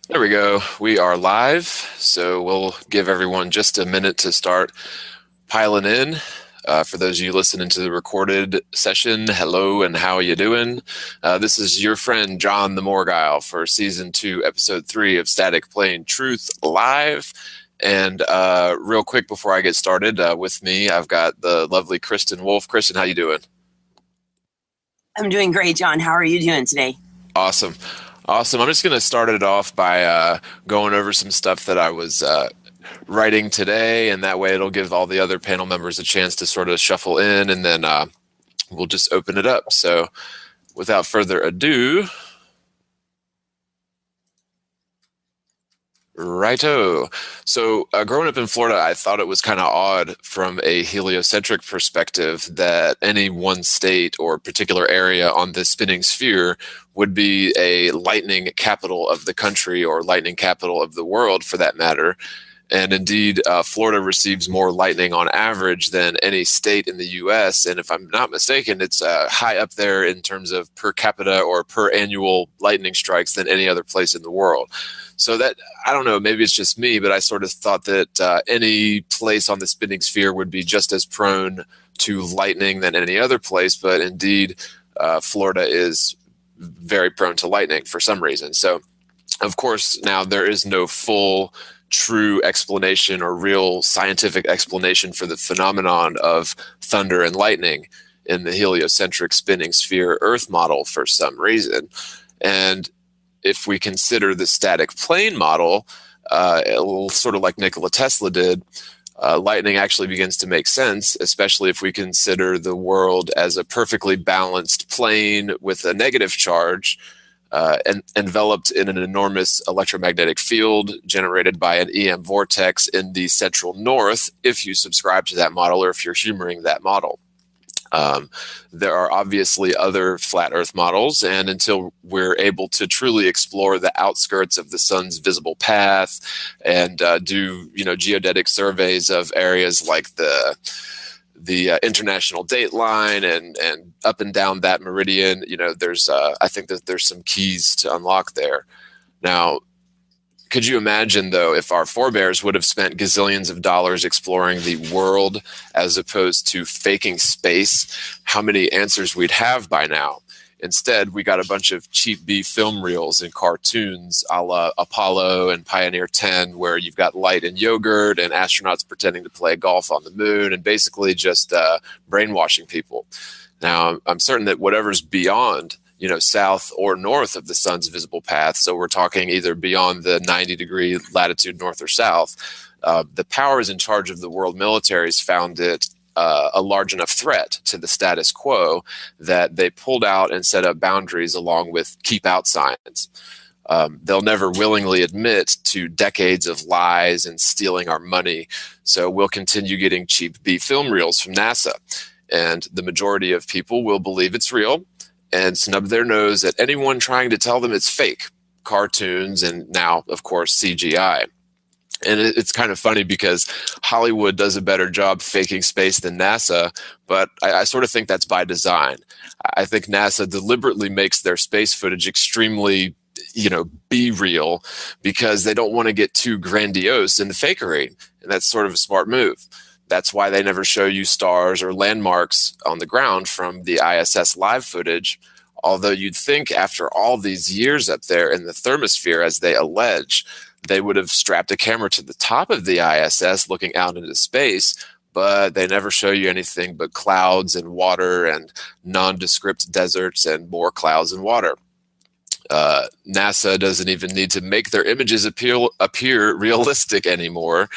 There we go. We are live, so we'll give everyone just a minute to start piling in. For those of you listening to the recorded session, hello and how are you doing? This is your friend John the Morgile for Season 2, Episode 3 of Static Plain Truth Live. And real quick before I get started, with me, I've got the lovely Kristen Wolf. Kristen, how you doing? I'm doing great, John. How are you doing today? Awesome. Awesome. I'm just going to start it off by going over some stuff that I was writing today, and that way it'll give all the other panel members a chance to sort of shuffle in, and then we'll just open it up. So without further ado, righto. So growing up in Florida, I thought it was kind of odd from a heliocentric perspective that any one state or particular area on this spinning sphere would be a lightning capital of the country or lightning capital of the world for that matter. And indeed, Florida receives more lightning on average than any state in the U.S. And if I'm not mistaken, it's high up there in terms of per capita or per annual lightning strikes than any other place in the world. So that, I don't know, maybe it's just me, but I sort of thought that any place on the spinning sphere would be just as prone to lightning than any other place. But indeed, Florida is very prone to lightning for some reason. So, of course, now there is no full true explanation or real scientific explanation for the phenomenon of thunder and lightning in the heliocentric spinning sphere Earth model for some reason. And if we consider the static plane model, sort of like Nikola Tesla did, lightning actually begins to make sense, especially if we consider the world as a perfectly balanced plane with a negative charge and enveloped in an enormous electromagnetic field generated by an EM vortex in the central north, if you subscribe to that model or if you're humoring that model. There are obviously other flat Earth models, and until we're able to truly explore the outskirts of the sun's visible path and do, geodetic surveys of areas like the international date line and up and down that meridian, there's I think that there's some keys to unlock there. Now, could you imagine, though, if our forebears would have spent gazillions of dollars exploring the world as opposed to faking space, how many answers we'd have by now? Instead, we got a bunch of cheap B film reels and cartoons a la Apollo and Pioneer 10, where you've got light and yogurt and astronauts pretending to play golf on the moon and basically just brainwashing people. Now, I'm certain that whatever's beyond south or north of the sun's visible path. So we're talking either beyond the 90-degree latitude north or south. The powers in charge of the world militaries found it a large enough threat to the status quo that they pulled out and set up boundaries along with keep out signs. They'll never willingly admit to decades of lies and stealing our money. So we'll continue getting cheap B film reels from NASA. And the majority of people will believe it's real and snub their nose at anyone trying to tell them it's fake, cartoons, and now, of course, CGI. And it's kind of funny because Hollywood does a better job faking space than NASA, but I sort of think that's by design. I think NASA deliberately makes their space footage extremely, be real because they don't want to get too grandiose in the fakery, and that's sort of a smart move. That's why they never show you stars or landmarks on the ground from the ISS live footage, although you'd think after all these years up there in the thermosphere, as they allege, they would have strapped a camera to the top of the ISS looking out into space, but they never show you anything but clouds and water and nondescript deserts and more clouds and water. NASA doesn't even need to make their images appear realistic anymore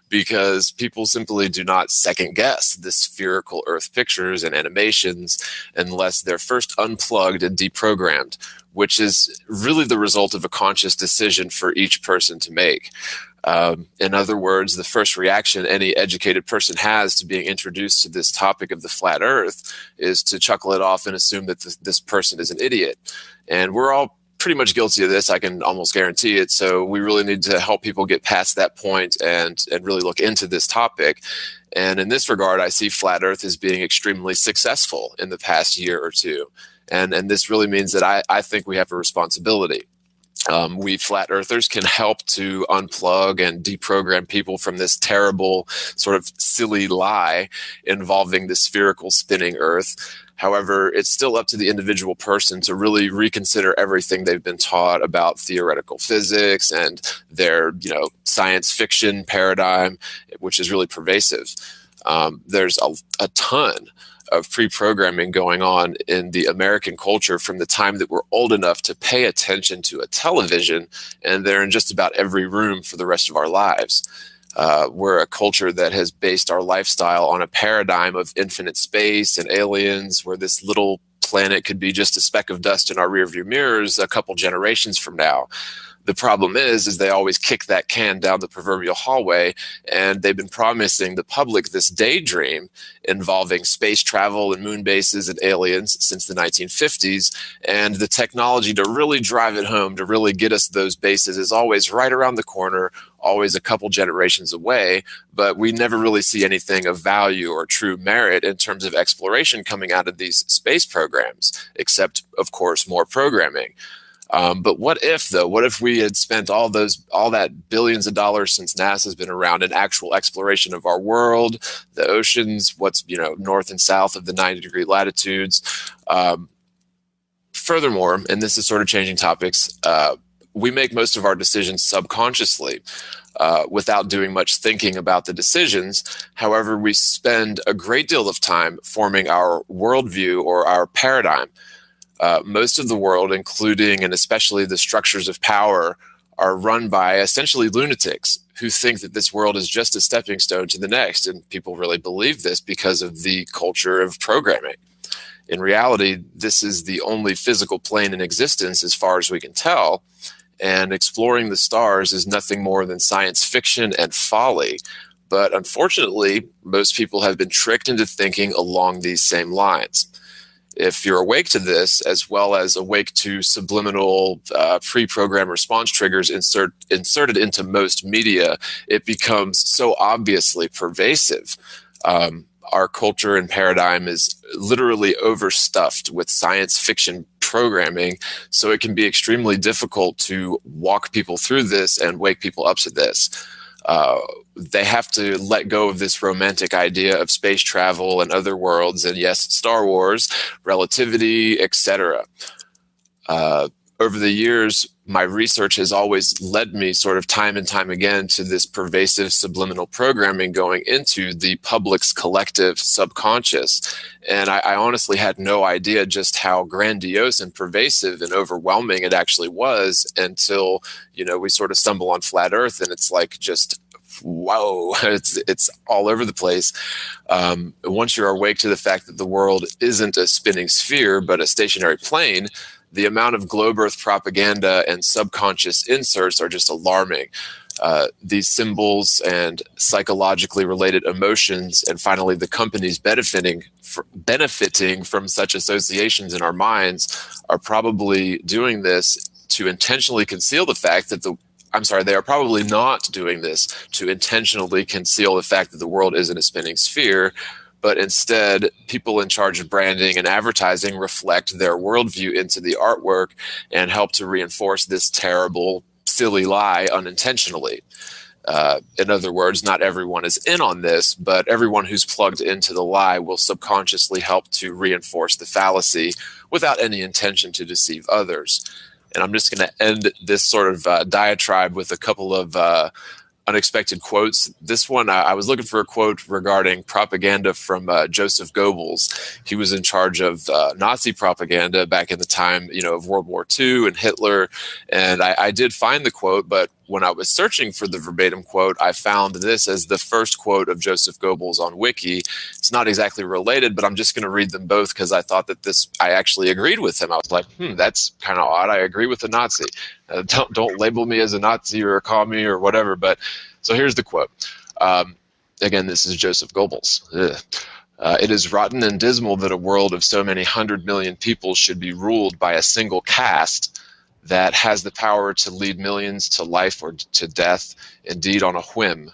because people simply do not second guess the spherical Earth pictures and animations unless they're first unplugged and deprogrammed, which is really the result of a conscious decision for each person to make. In other words, the first reaction any educated person has to being introduced to this topic of the flat Earth is to chuckle it off and assume that this person is an idiot. And we're all pretty much guilty of this. I can almost guarantee it. So we really need to help people get past that point and really look into this topic. And in this regard, I see flat Earth as being extremely successful in the past year or two. And this really means that I think we have a responsibility. We flat earthers can help to unplug and deprogram people from this terrible sort of silly lie involving the spherical spinning earth. However, it's still up to the individual person to really reconsider everything they've been taught about theoretical physics and their, science fiction paradigm, which is really pervasive. There's a ton of pre-programming going on in the American culture from the time that we're old enough to pay attention to a television, and they're in just about every room for the rest of our lives. We're a culture that has based our lifestyle on a paradigm of infinite space and aliens, where this little planet could be just a speck of dust in our rearview mirrors a couple generations from now. The problem is they always kick that can down the proverbial hallway, and they've been promising the public this daydream involving space travel and moon bases and aliens since the 1950s. And the technology to really drive it home, to really get us those bases, is always right around the corner, always a couple generations away. But we never really see anything of value or true merit in terms of exploration coming out of these space programs, except, of course, more programming. But what if, though? What if we had spent all that billions of dollars since NASA's been around in actual exploration of our world, the oceans, what's north and south of the 90-degree latitudes? Furthermore, and this is sort of changing topics, we make most of our decisions subconsciously, without doing much thinking about the decisions. However, we spend a great deal of time forming our worldview or our paradigm. Most of the world, including and especially the structures of power, are run by essentially lunatics who think that this world is just a stepping stone to the next. And people really believe this because of the culture of programming. In reality, this is the only physical plane in existence as far as we can tell. And exploring the stars is nothing more than science fiction and folly. But unfortunately, most people have been tricked into thinking along these same lines. If you're awake to this, as well as awake to subliminal pre-programmed response triggers inserted into most media, it becomes so obviously pervasive. Our culture and paradigm is literally overstuffed with science fiction programming, so it can be extremely difficult to walk people through this and wake people up to this. They have to let go of this romantic idea of space travel and other worlds, and yes, Star Wars, relativity, etc. Over the years, my research has always led me sort of time and time again to this pervasive subliminal programming going into the public's collective subconscious. And I honestly had no idea just how grandiose and pervasive and overwhelming it actually was until, we sort of stumble on flat Earth, and it's like just whoa, it's all over the place. Once you're awake to the fact that the world isn't a spinning sphere, but a stationary plane, the amount of globe Earth propaganda and subconscious inserts are just alarming. These symbols and psychologically related emotions, and finally the companies benefiting from such associations in our minds, are probably doing this to intentionally conceal the fact that they are probably not doing this to intentionally conceal the fact that the world isn't a spinning sphere, but instead people in charge of branding and advertising reflect their worldview into the artwork and help to reinforce this terrible, silly lie unintentionally. In other words, not everyone is in on this, but everyone who's plugged into the lie will subconsciously help to reinforce the fallacy without any intention to deceive others. And I'm just going to end this sort of diatribe with a couple of unexpected quotes. This one, I was looking for a quote regarding propaganda from Joseph Goebbels. He was in charge of Nazi propaganda back in the time, of World War II and Hitler. And I did find the quote, but when I was searching for the verbatim quote, I found this as the first quote of Joseph Goebbels on Wiki. It's not exactly related, but I'm just going to read them both because I thought that I actually agreed with him. I was like, that's kind of odd. I agree with the Nazi. Don't label me as a Nazi or call me or whatever. But so here's the quote. Again, this is Joseph Goebbels. It is rotten and dismal that a world of so many 100 million people should be ruled by a single caste that has the power to lead millions to life or to death, indeed on a whim.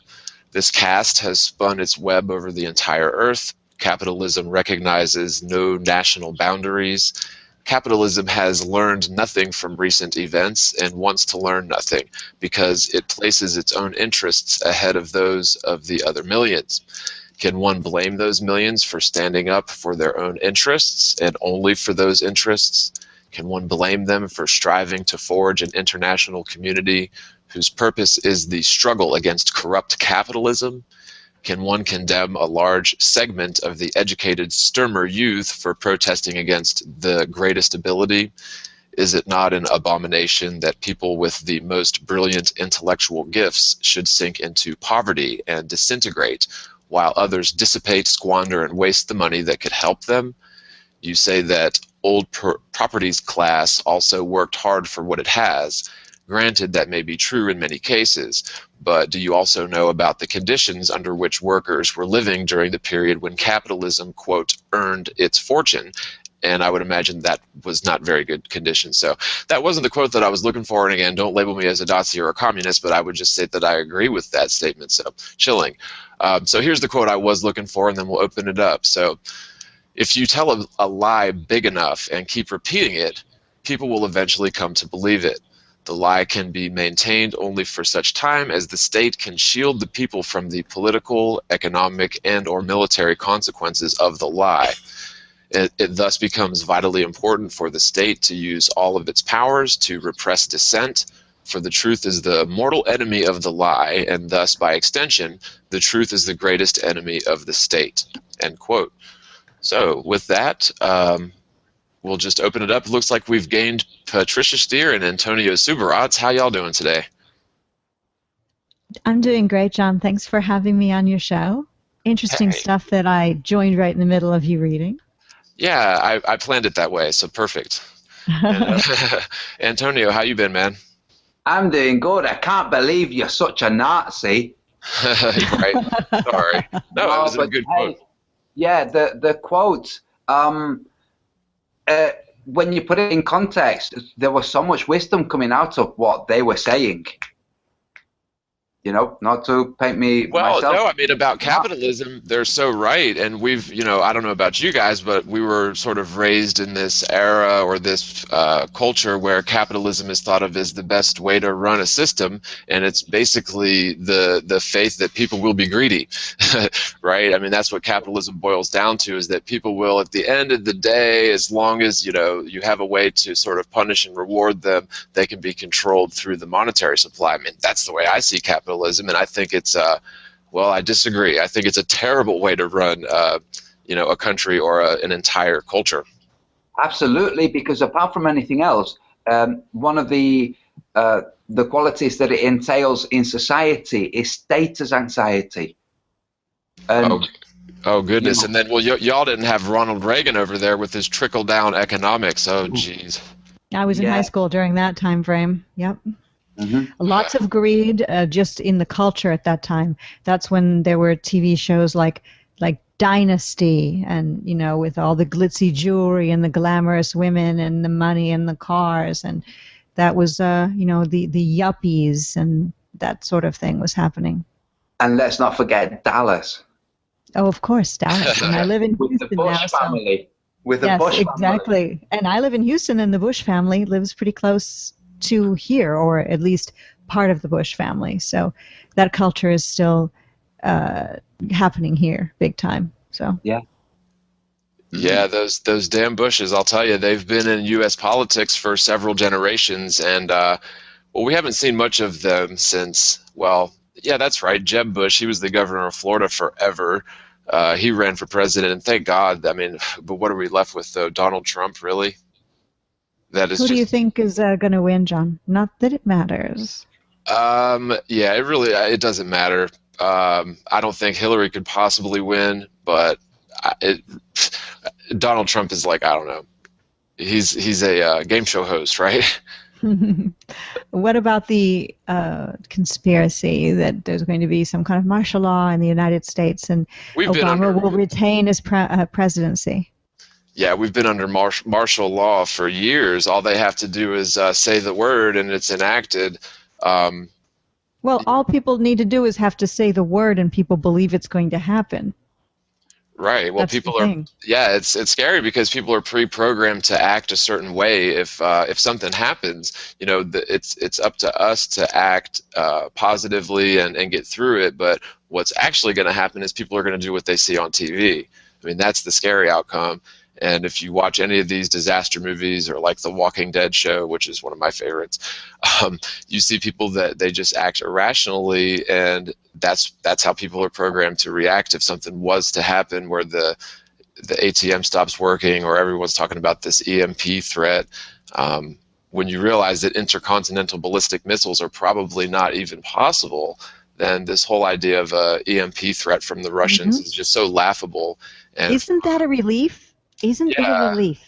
This caste has spun its web over the entire earth. Capitalism recognizes no national boundaries. Capitalism has learned nothing from recent events and wants to learn nothing because it places its own interests ahead of those of the other millions. Can one blame those millions for standing up for their own interests and only for those interests? Can one blame them for striving to forge an international community whose purpose is the struggle against corrupt capitalism? Can one condemn a large segment of the educated Sturmer youth for protesting against the greatest ability? Is it not an abomination that people with the most brilliant intellectual gifts should sink into poverty and disintegrate, while others dissipate, squander, and waste the money that could help them? You say that old properties class also worked hard for what it has. Granted, that may be true in many cases, but do you also know about the conditions under which workers were living during the period when capitalism, quote, earned its fortune? And I would imagine that was not very good conditions. So that wasn't the quote that I was looking for. And again, don't label me as a Nazi or a communist, but I would just say that I agree with that statement. So chilling. So here's the quote I was looking for, and then we'll open it up. So if you tell a lie big enough and keep repeating it, people will eventually come to believe it. The lie can be maintained only for such time as the state can shield the people from the political, economic, and or military consequences of the lie. It thus becomes vitally important for the state to use all of its powers to repress dissent, for the truth is the mortal enemy of the lie, and thus, by extension, the truth is the greatest enemy of the state. End quote. So with that, we'll just open it up. It looks like we've gained Patricia Steer and Antonio Subirats. How y'all doing today? I'm doing great, John. Thanks for having me on your show. Interesting stuff that I joined right in the middle of you reading. Yeah, I planned it that way, so perfect. And, Antonio, how you been, man? I'm doing good. I can't believe you're such a Nazi. Right. Sorry. No, it was a good quote. Yeah, the quote, when you put it in context, there was so much wisdom coming out of what they were saying. You know, not to paint me myself. No, I mean, about capitalism, they're so right. And we've, I don't know about you guys, but we were sort of raised in this era or this culture where capitalism is thought of as the best way to run a system. And it's basically the faith that people will be greedy, right? I mean, that's what capitalism boils down to, is that people will, at the end of the day, as long as, you have a way to sort of punish and reward them, they can be controlled through the monetary supply. I mean, that's the way I see capitalism. And I think it's, I disagree. I think it's a terrible way to run, a country or an entire culture. Absolutely, because apart from anything else, one of the qualities that it entails in society is status anxiety. And, oh goodness! And then, y'all didn't have Ronald Reagan over there with his trickle-down economics. Oh, geez. I was in high school during that time frame. Yep. Mm-hmm. Lots of greed just in the culture at that time. That's when there were TV shows like Dynasty, and with all the glitzy jewelry and the glamorous women and the money and the cars, and that was the yuppies and that sort of thing was happening. And let's not forget Dallas. Oh, of course, Dallas. And I live in with Houston the Bush now. Family. With the yes, Bush exactly. Family. And I live in Houston, and the Bush family lives pretty close to here, or at least part of the Bush family. So that culture is still happening here big time. So yeah, those damn Bushes, I'll tell you, they've been in U.S. politics for several generations, and we haven't seen much of them since, that's right, Jeb Bush. He was the governor of Florida forever. He ran for president, and thank God. I mean, but what are we left with, though? Donald Trump, really? Who do you think is going to win, John? Not that it matters. It doesn't matter. I don't think Hillary could possibly win, but Donald Trump is I don't know. He's a game show host, right? What about the conspiracy that there's going to be some kind of martial law in the United States and Obama will retain his presidency? Yeah, we've been under martial law for years. All they have to do is say the word and it's enacted. All people need to do is have to say the word and people believe it's going to happen. Right. Well, That's the people are, thing. yeah, it's scary because people are pre-programmed to act a certain way. If something happens, it's up to us to act positively and get through it. But what's actually going to happen is people are going to do what they see on TV. I mean, that's the scary outcome. And if you watch any of these disaster movies or like the Walking Dead show, which is one of my favorites, you see people that they just act irrationally, and that's how people are programmed to react if something was to happen where the ATM stops working or everyone's talking about this EMP threat. When you realize that intercontinental ballistic missiles are probably not even possible, then this whole idea of a EMP threat from the Russians is just so laughable. And Isn't that a relief? Isn't it a yeah, relief?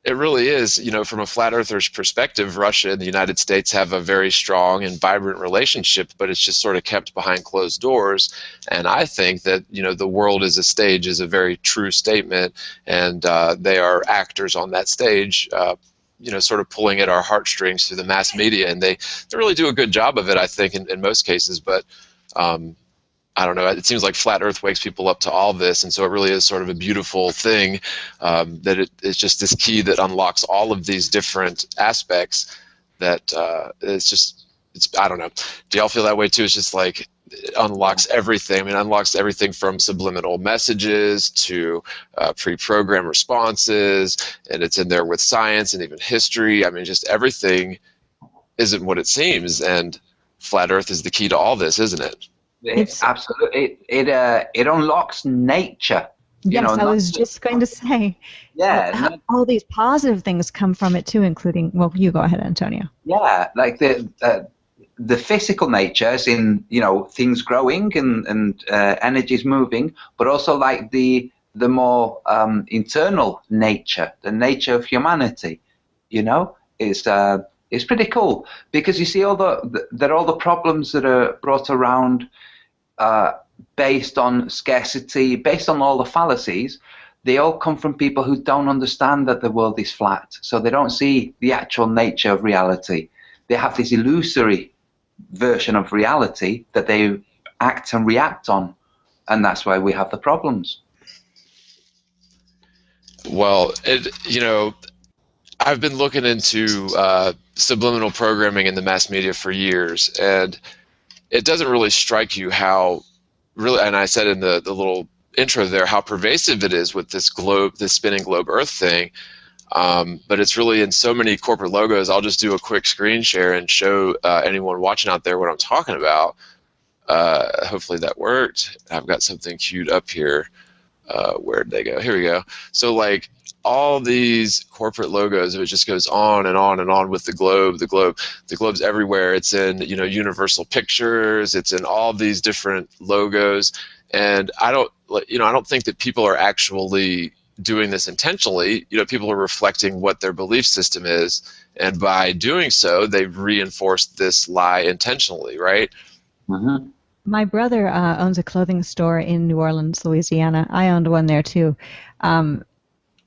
it really is. From a flat earther's perspective, Russia and the United States have a very strong and vibrant relationship, but it's just sort of kept behind closed doors. And I think that, the world is a stage is a very true statement, and they are actors on that stage, sort of pulling at our heartstrings through the mass media. And they really do a good job of it, I think, in most cases. But I don't know. It seems like flat Earth wakes people up to all this, and so it really is sort of a beautiful thing that it's just this key that unlocks all of these different aspects. That it's I don't know. Do y'all feel that way too? It's just like it unlocks everything. I mean, it unlocks everything from subliminal messages to pre-programmed responses, and it's in there with science and even history. I mean, just everything isn't what it seems, and flat Earth is the key to all this, isn't it? It's Absolutely. It unlocks nature. Yes, I was just going to say. Yeah. All these positive things come from it too, including. Well, you go ahead, Antonio. Yeah, like the physical nature, as in things growing and energies moving, but also like the more internal nature, the nature of humanity. Is pretty cool because you see all the problems that are brought around based on scarcity, based on all the fallacies. They all come from people who don't understand that the world is flat, so they don't see the actual nature of reality. They have this illusory version of reality that they act and react on, and that's why we have the problems. Well, I've been looking into subliminal programming in the mass media for years, and it doesn't really strike you how really, and I said in the little intro there, how pervasive it is with this spinning globe Earth thing. But it's really in so many corporate logos. I'll just do a quick screen share and show anyone watching out there what I'm talking about. Hopefully that worked. I've got something queued up here. Where'd they go? Here we go. So like all these corporate logos, it just goes on and on and on with the globe. The globe's everywhere. It's in Universal Pictures. It's in all these different logos, and I don't think that people are actually doing this intentionally. People are reflecting what their belief system is, and by doing so, they reinforce this lie intentionally, right? Mm-hmm. My brother owns a clothing store in New Orleans, Louisiana. I owned one there too.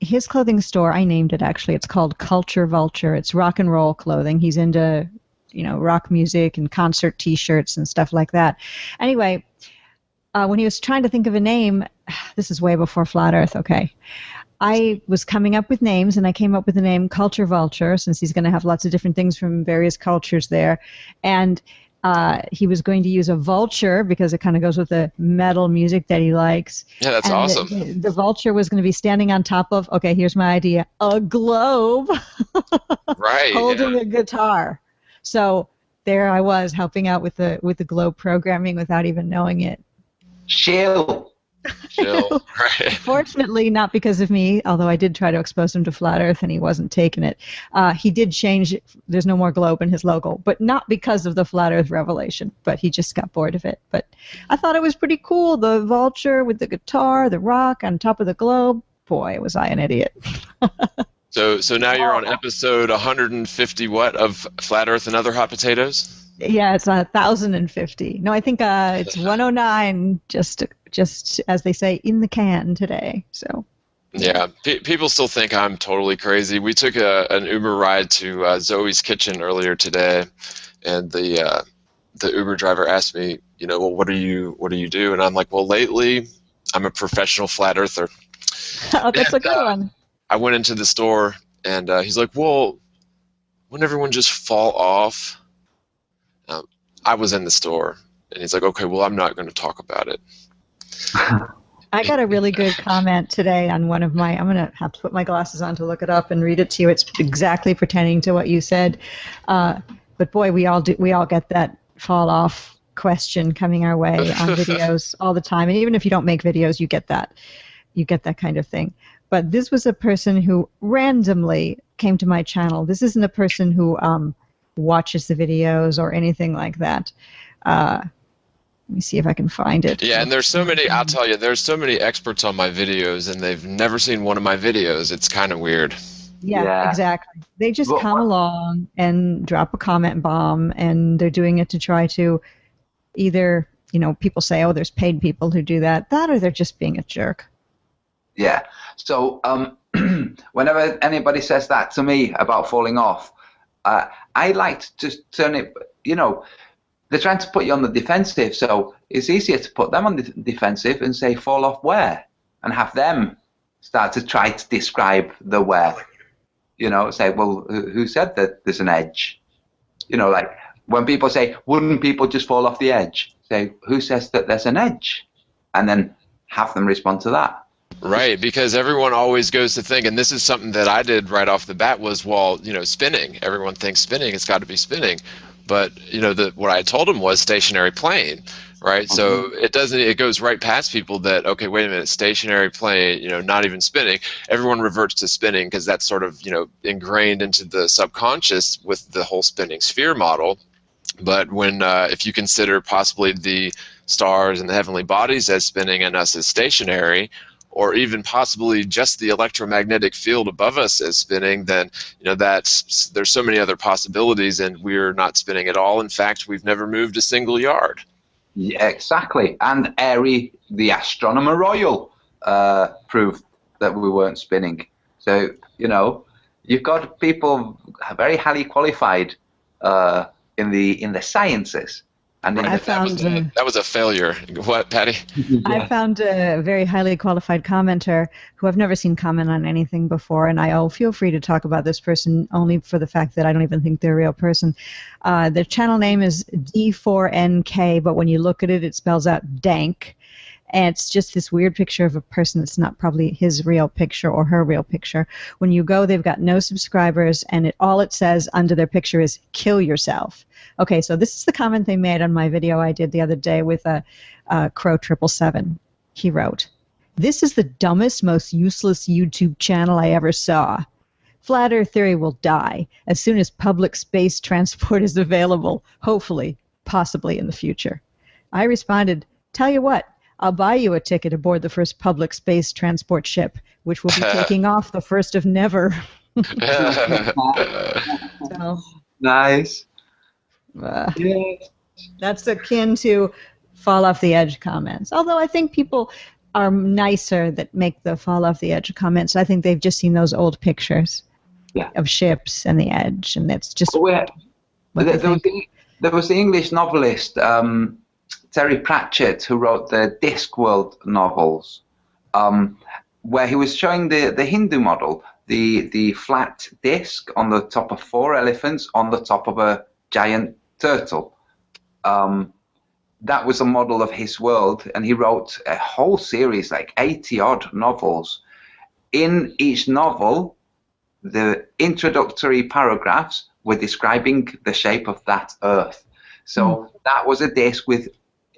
His clothing store, I named it actually. It's called Culture Vulture. It's rock and roll clothing. He's into, rock music and concert T-shirts and stuff like that. Anyway, when he was trying to think of a name, this is way before Flat Earth, okay. I was coming up with names, and I came up with the name Culture Vulture, since he's going to have lots of different things from various cultures there. And he was going to use a vulture because it kind of goes with the metal music that he likes. Yeah, that's and awesome. The vulture was going to be standing on top of, okay, here's my idea, a globe. Right. Holding a guitar. So there I was helping out with the globe programming without even knowing it. Chill. Right. Fortunately, not because of me, although I did try to expose him to Flat Earth and he wasn't taking it. He did change, there's no more globe in his logo, but not because of the Flat Earth revelation, but he just got bored of it. But I thought it was pretty cool, the vulture with the guitar, the rock on top of the globe. Boy, was I an idiot. So now you're on episode 150 what of Flat Earth and Other Hot Potatoes? Yeah, it's 1,050. No, I think it's 109, just as they say, in the can today. So. Yeah, people still think I'm totally crazy. We took an Uber ride to Zoe's Kitchen earlier today, and the Uber driver asked me, well, what do you do? And I'm like, well, lately I'm a professional flat earther. Oh, that's a good one. I went into the store, and he's like, well, wouldn't everyone just fall off? I was in the store, and he's like, okay, well, I'm not going to talk about it. I got a really good comment today on one of my, I'm going to have to put my glasses on to look it up and read it to you. It's exactly pertaining to what you said. But boy, we all get that fall off question coming our way on videos all the time. And even if you don't make videos, you get that kind of thing. But this was a person who randomly came to my channel. This isn't a person who watches the videos or anything like that. Let me see if I can find it. Yeah, and there's so many, I'll tell you, there's so many experts on my videos, and they've never seen one of my videos. It's kind of weird. Yeah, exactly. They just come along and drop a comment bomb, and they're doing it to try to either, people say, oh, there's paid people who do that, or they're just being a jerk. Yeah. So whenever anybody says that to me about falling off, I like to just turn it, they're trying to put you on the defensive, so it's easier to put them on the defensive and say fall off where, and have them start to try to describe the where. Say, well, who said that there's an edge? Like when people say, wouldn't people just fall off the edge? Say, who says that there's an edge? And then have them respond to that. Right, because everyone always goes to think, and this is something that I did right off the bat was, well, spinning. Everyone thinks spinning, it's got to be spinning. But, what I told them was stationary plane, right? Mm-hmm. So it goes right past people that, okay, wait a minute, stationary plane, not even spinning. Everyone reverts to spinning because that's sort of, ingrained into the subconscious with the whole spinning sphere model. But when, if you consider possibly the stars and the heavenly bodies as spinning and us as stationary, or even possibly just the electromagnetic field above us as spinning, then there's so many other possibilities, and we're not spinning at all. In fact, we've never moved a single yard. Yeah, exactly. And Airy, the astronomer royal, proved that we weren't spinning. So you've got people very highly qualified in the sciences. And that was a failure. What, Patty? I found a very highly qualified commenter who I've never seen comment on anything before, and I'll feel free to talk about this person only for the fact that I don't even think they're a real person. Their channel name is D4NK, but when you look at it, it spells out dank. And it's just this weird picture of a person that's not probably his real picture or her real picture. When you go, they've got no subscribers, and all it says under their picture is kill yourself. Okay, so this is the comment they made on my video I did the other day with a Crow 777. He wrote, "This is the dumbest, most useless YouTube channel I ever saw. Flat Earth theory will die as soon as public space transport is available, hopefully, possibly in the future." I responded, "Tell you what, I'll buy you a ticket aboard the first public space transport ship, which will be taking off the first of never." So, nice. That's akin to fall off the edge comments. Although I think people are nicer that make the fall off the edge comments. I think they've just seen those old pictures of ships and the edge, and that's just there was the English novelist Terry Pratchett, who wrote the Discworld novels, where he was showing the Hindu model, the flat disc on the top of 4 elephants on the top of a giant turtle. That was a model of his world, and he wrote a whole series, like 80-odd novels. In each novel, the introductory paragraphs were describing the shape of that Earth. So that was a disc with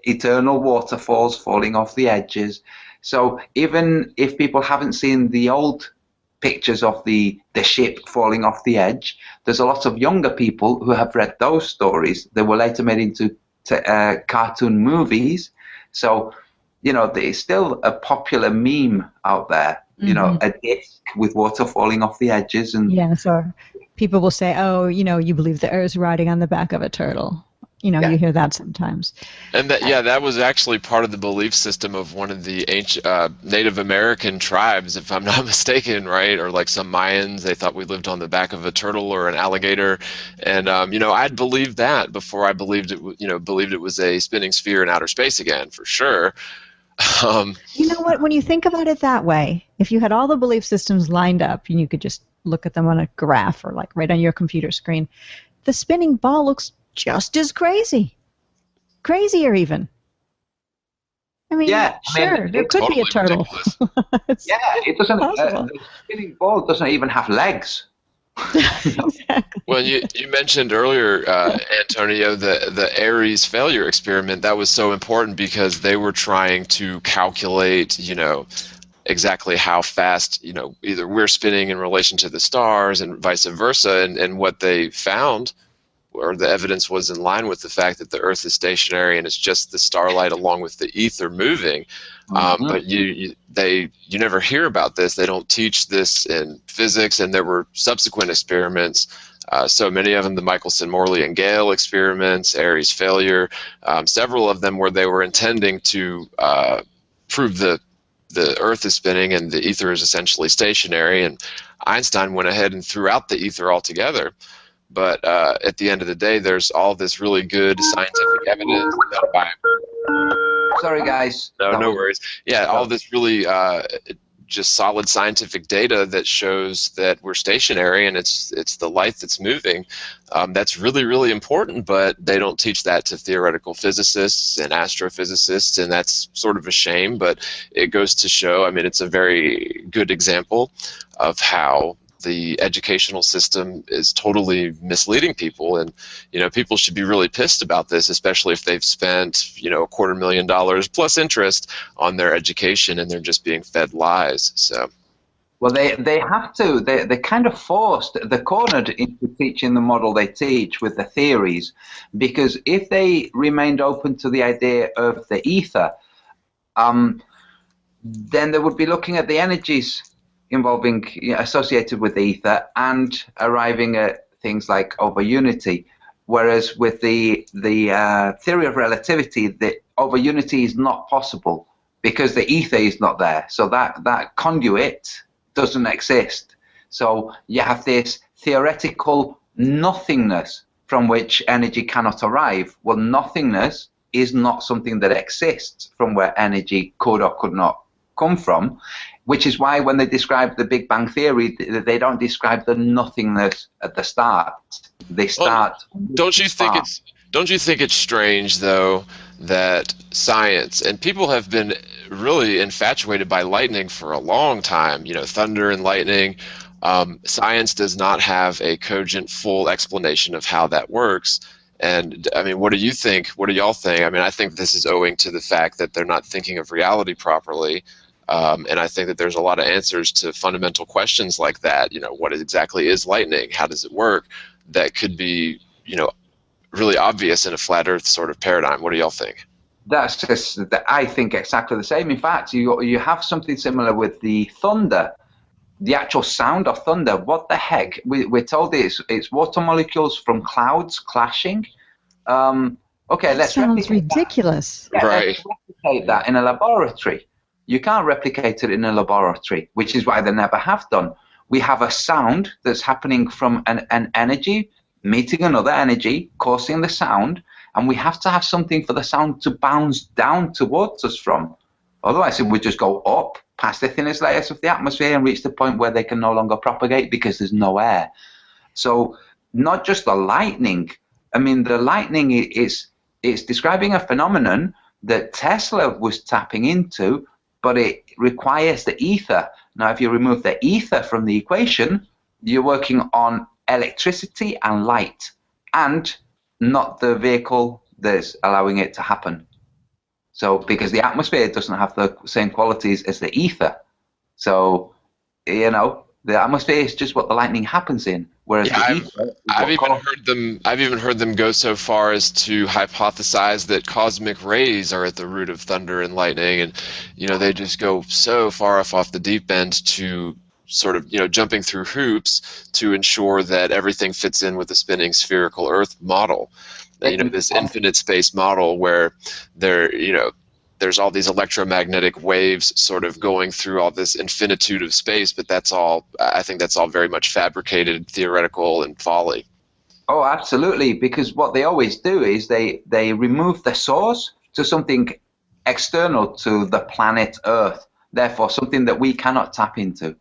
eternal waterfalls falling off the edges. So even if people haven't seen the old pictures of the ship falling off the edge, there's a lot of younger people who have read those stories that were later made into cartoon movies. So there's still a popular meme out there, a disc with water falling off the edges. And so people will say, oh, you believe the Earth's riding on the back of a turtle. You hear that sometimes. And that was actually part of the belief system of one of the ancient Native American tribes, if I'm not mistaken, right? Or like some Mayans, they thought we lived on the back of a turtle or an alligator. And, I'd believed that before I believed it was a spinning sphere in outer space again, for sure. You know what? When you think about it that way, if you had all the belief systems lined up and you could just look at them on a graph or like right on your computer screen, the spinning ball looks just as crazy. Crazier even. I mean, Yeah, sure, there could totally be a turtle. Yeah, it doesn't. Possible. The spinning ball doesn't even have legs. Exactly. Well, you mentioned earlier, Antonio, the Aries failure experiment. That was so important because they were trying to calculate, exactly how fast, either we're spinning in relation to the stars and vice versa. And what they found, or the evidence, was in line with the fact that the Earth is stationary and it's just the starlight along with the ether moving. But you never hear about this. They don't teach this in physics, and there were subsequent experiments. So many of them, the Michelson, Morley, and Gale experiments, Aries failure, several of them where they were intending to prove the Earth is spinning and the ether is essentially stationary. And Einstein went ahead and threw out the ether altogether. But at the end of the day, there's all this really good scientific evidence. Sorry, guys. No worries. Yeah, all this really just solid scientific data that shows that we're stationary and it's the light that's moving. That's really, really important, but they don't teach that to theoretical physicists and astrophysicists, and that's sort of a shame, but it goes to show, it's a very good example of how the educational system is totally misleading people, and people should be really pissed about this, especially if they've spent $250,000 plus interest on their education and they're just being fed lies. So well, they have to. They're kind of forced. They're cornered into teaching the model they teach with the theories, because if they remained open to the idea of the ether, then they would be looking at the energies involving associated with the ether and arriving at things like over unity. Whereas with the theory of relativity, the over unity is not possible because the ether is not there. So that conduit doesn't exist. So you have this theoretical nothingness from which energy cannot arrive. Well, nothingness is not something that exists from where energy could or could not come from, which is why when they describe the Big Bang Theory, they don't describe the nothingness at the start. They start. Don't you think it's strange though that science, and people have been really infatuated by lightning for a long time, thunder and lightning. Science does not have a cogent, full explanation of how that works. And what do you think? What do y'all think? I think this is owing to the fact that they're not thinking of reality properly. And I think that there's a lot of answers to fundamental questions like that. What exactly is lightning? How does it work? That could be, really obvious in a flat Earth sort of paradigm. What do y'all think? That's just, I think exactly the same. In fact, you have something similar with the thunder, the actual sound of thunder. What the heck? We're told it's water molecules from clouds clashing. Okay, let's sounds ridiculous. Yeah, right. Let's replicate that in a laboratory. You can't replicate it in a laboratory, which is why they never have done. We have a sound that's happening from an energy meeting another energy, causing the sound, and we have to have something for the sound to bounce down towards us from. Otherwise, it would just go up past the thinnest layers of the atmosphere and reach the point where they can no longer propagate because there's no air. So not just the lightning. The lightning is describing a phenomenon that Tesla was tapping into, but it requires the ether. Now, if you remove the ether from the equation, you're working on electricity and light, and not the vehicle that's allowing it to happen. So, because the atmosphere doesn't have the same qualities as the ether. So, the atmosphere is just what the lightning happens in, whereas the ether. I've even heard them go so far as to hypothesize that cosmic rays are at the root of thunder and lightning, and they just go so far off the deep end to sort of jumping through hoops to ensure that everything fits in with the spinning spherical Earth model. This infinite space model where there's all these electromagnetic waves sort of going through all this infinitude of space, but I think that's all very much fabricated, theoretical, and folly. Oh, absolutely, because what they always do is they remove the source to something external to the planet Earth, therefore something that we cannot tap into.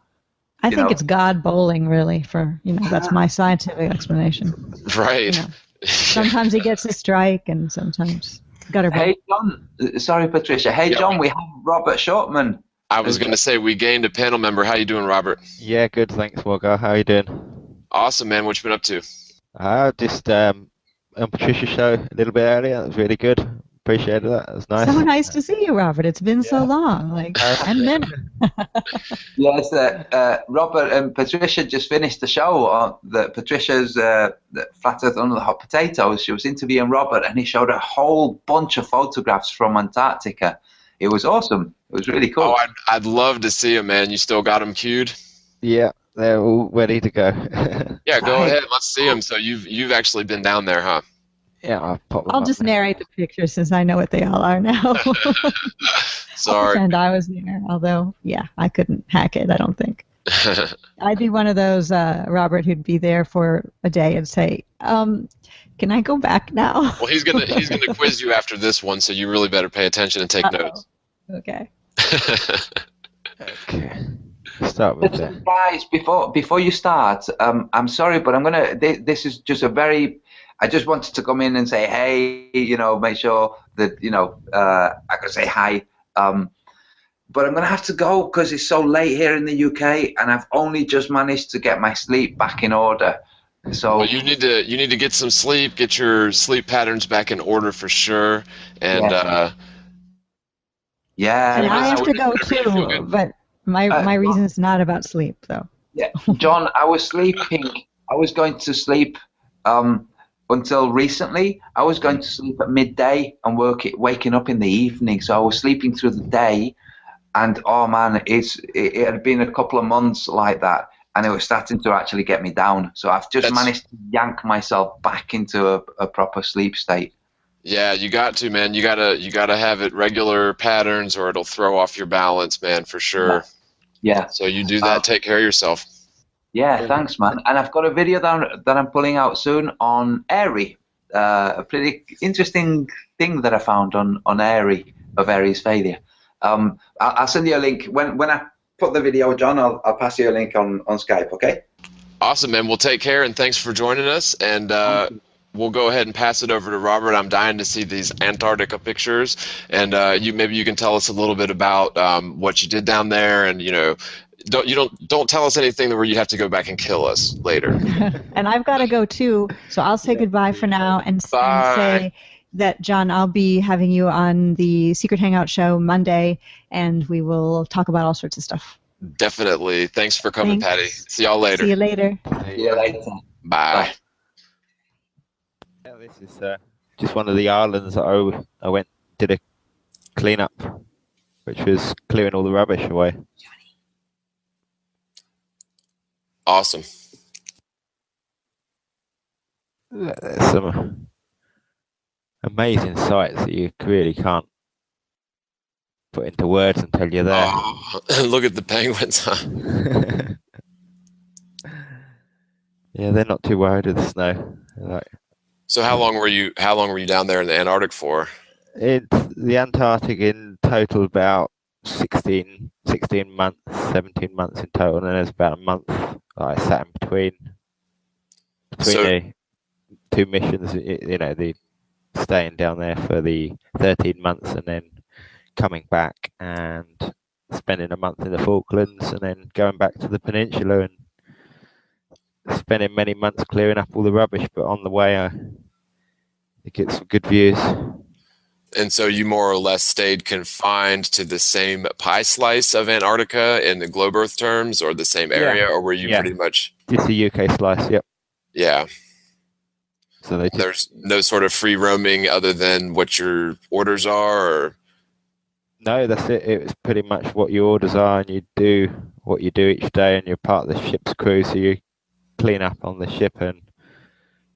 I think it's God bowling, really, that's my scientific explanation. Right. Sometimes he gets a strike and sometimes gutter ball. Hey, John. Sorry, Patricia. Hey, John, we have Robert Shortman. I was going to say we gained a panel member. How you doing, Robert? Yeah, good. Thanks, Wogga. How you doing? Awesome, man. What you been up to? Just on Patricia's show a little bit earlier. That was really good. Appreciated that. It was nice. So nice to see you, Robert. It's been so long, like 10 minutes. Yes, Robert and Patricia just finished the show. Patricia's Flat Earth Under the Hot Potatoes. She was interviewing Robert, and he showed a whole bunch of photographs from Antarctica. It was awesome. It was really cool. Oh, I'd love to see them, man. You still got them queued? Yeah, they're all ready to go. Yeah, go ahead. Let's see them. So you've actually been down there, huh? Yeah, I'll just narrate the pictures since I know what they all are now. Sorry. I'll pretend I was there, although, I couldn't hack it, I don't think. I'd be one of those, Robert, who'd be there for a day and say, can I go back now? Well, he's gonna quiz you after this one, so you really better pay attention and take notes. Okay. Okay. Start with that. Guys, before you start, I'm sorry, but I'm gonna. This is just a very. I just wanted to come in and say, hey, make sure that I could say hi. But I'm gonna have to go because it's so late here in the UK, and I've only just managed to get my sleep back in order. So well, you need to get some sleep, get your sleep patterns back in order for sure, and And I have to go too, but my reason is not about sleep, though. Yeah, John, I was sleeping. I was going to sleep until recently. I was going to sleep at midday and waking up in the evening. So I was sleeping through the day, and oh man, it had been a couple of months like that, and it was starting to actually get me down. So I've just managed to yank myself back into a proper sleep state. Yeah, you got to, man. You gotta have it regular patterns, or it'll throw off your balance, man, for sure. Yeah. So you do that. Take care of yourself. Yeah, thanks, man. And I've got a video that I'm pulling out soon on Airy. A pretty interesting thing that I found on Airy of Airy's failure. I'll send you a link when I put the video, John. I'll pass you a link on Skype. Okay. Awesome, man. Well, take care and thanks for joining us. And we'll go ahead and pass it over to Robert. I'm dying to see these Antarctica pictures, and maybe you can tell us a little bit about what you did down there, and don't tell us anything where you have to go back and kill us later. And I've got to go too, so I'll say goodbye for now and say that, John, I'll be having you on the Secret Hangout show Monday, and we will talk about all sorts of stuff. Definitely. Thanks for coming, Patty. See y'all later. See you later. See you later. Bye. Yeah, this is just one of the islands that I did a clean up, which was clearing all the rubbish away. Awesome. There's some amazing sights that you really can't put into words until you're there. Oh, look at the penguins, huh? Yeah, they're not too worried with the snow. So how long were you down there in the Antarctic for? The Antarctic in total about 16 months, 17 months in total, and then there's about a month I sat in between the two missions, the staying down there for the 13 months and then coming back and spending a month in the Falklands and then going back to the peninsula and spending many months clearing up all the rubbish, but on the way I get some good views. And so you more or less stayed confined to the same pie slice of Antarctica in the globe Earth terms, or the same area, or were you pretty much just the UK slice? Yep. Yeah. So there's no sort of free roaming other than what your orders are, or no, that's it. It's pretty much what your orders are, and you do what you do each day, and you're part of the ship's crew, so you clean up on the ship and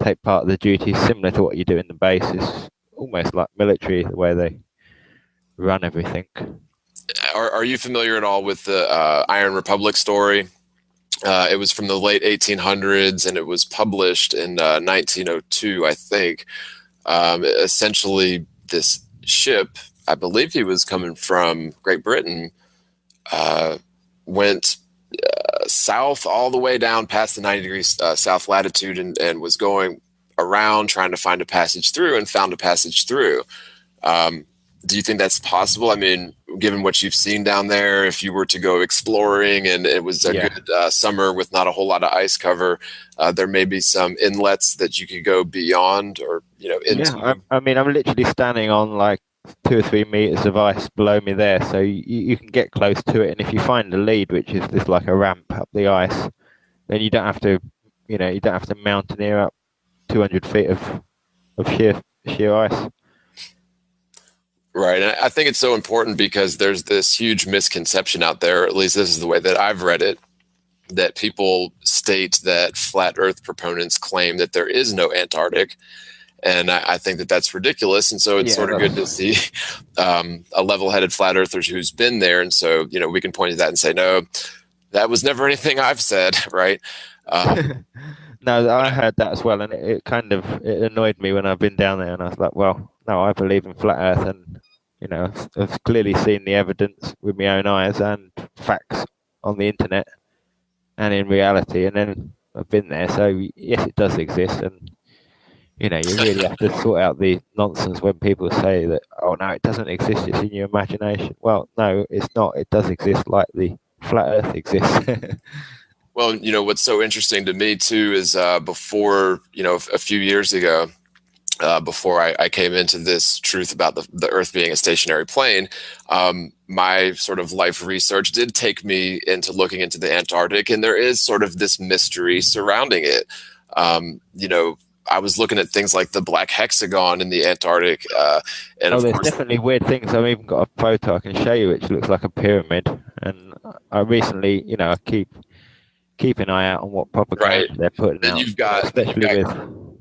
take part of the duties similar to what you do in the base. It's almost like military, the way they run everything. Are you familiar at all with the Iron Republic story? It was from the late 1800s, and it was published in 1902, I think. Essentially, this ship I believe he was coming from Great Britain, went south all the way down past the 90 degrees south latitude and was going around trying to find a passage through and found a passage through. Do you think that's possible? I mean, given what you've seen down there, if you were to go exploring and it was a good summer with not a whole lot of ice cover, there may be some inlets that you could go beyond or, into. Yeah, I mean, I'm literally standing on like 2 or 3 meters of ice below me there, so you can get close to it. And if you find the lead, which is just like a ramp up the ice, then you don't have to, you don't have to mountaineer up 200 feet of sheer ice. Right. And I think it's so important because there's this huge misconception out there, at least this is the way that I've read it, that people state that flat Earth proponents claim that there is no Antarctic. And I think that that's ridiculous. And so it's sort of good to see a level-headed flat earther who's been there. And so, we can point to that and say, no, that was never anything I've said, right? No, I heard that as well. And it annoyed me when I've been down there. And I was like, well, no, I believe in flat Earth. And, I've clearly seen the evidence with my own eyes and facts on the internet and in reality. And then I've been there. So, yes, it does exist. And, you really have to sort out the nonsense when people say that, oh, no, it doesn't exist, it's in your imagination. Well, no, it's not. It does exist like the flat Earth exists. Well, what's so interesting to me, too, is before, a few years ago, before I came into this truth about the Earth being a stationary plane, my sort of life research did take me into looking into the Antarctic, and there is sort of this mystery surrounding it. I was looking at things like the black hexagon in the Antarctic. And there's definitely weird things. I've even got a photo I can show you which looks like a pyramid. And I recently, I keep an eye out on what propaganda they're putting out. You've got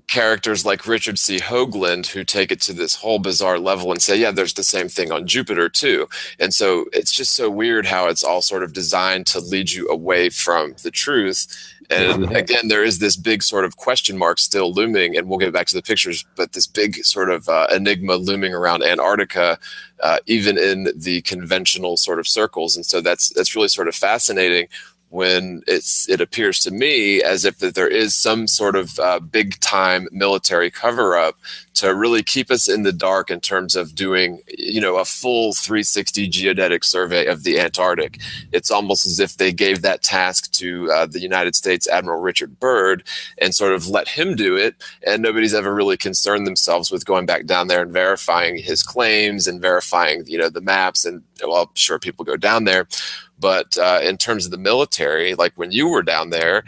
characters like Richard C. Hoagland who take it to this whole bizarre level and say, yeah, there's the same thing on Jupiter too. And so it's just so weird how it's all sort of designed to lead you away from the truth. And again, there is this big sort of question mark still looming, and we'll get back to the pictures, but this big sort of enigma looming around Antarctica, even in the conventional sort of circles. And so that's really sort of fascinating when it appears to me as if that there is some sort of big time military cover up to really keep us in the dark in terms of doing, a full 360 geodetic survey of the Antarctic. It's almost as if they gave that task to the United States Admiral Richard Byrd and sort of let him do it. And nobody's ever really concerned themselves with going back down there and verifying his claims and verifying, the maps. And well, sure, people go down there. But in terms of the military, like when you were down there,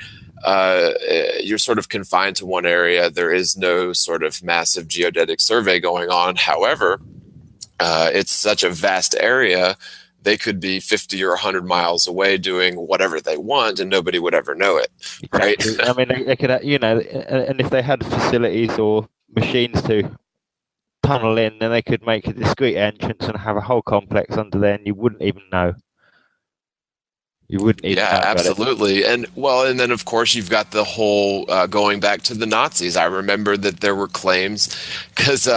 you're sort of confined to one area. There is no sort of massive geodetic survey going on. However, it's such a vast area, they could be 50 or 100 miles away doing whatever they want and nobody would ever know it, right? I mean, they could, and if they had facilities or machines to tunnel in, then they could make a discrete entrance and have a whole complex under there and you wouldn't even know. You wouldn't even know absolutely. And then of course you've got the whole going back to the Nazis. I remember that there were claims because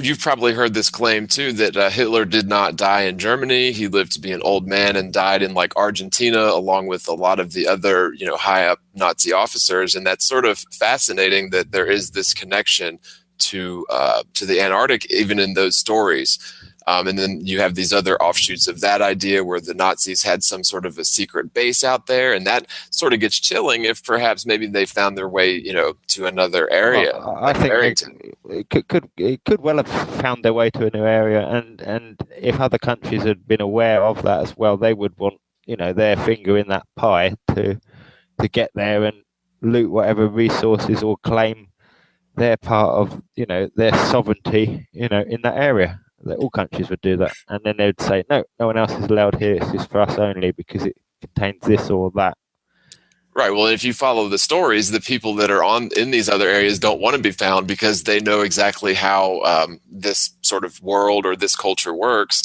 you've probably heard this claim too, that Hitler did not die in Germany. He lived to be an old man and died in like Argentina, along with a lot of the other, high up Nazi officers. And that's sort of fascinating that there is this connection to the Antarctic, even in those stories. And then you have these other offshoots of that idea where the Nazis had some sort of a secret base out there. And that sort of gets chilling if perhaps maybe they found their way, to another area. Well, I think it could well have found their way to a new area. And if other countries had been aware of that as well, they would want, their finger in that pie to get there and loot whatever resources or claim their part of, their sovereignty, in that area. That all countries would do that, and then they would say, no one else is allowed here, it's just for us only because it contains this or that. Right. Well, if you follow the stories, the people that are in these other areas don't want to be found because they know exactly how this sort of world or this culture works.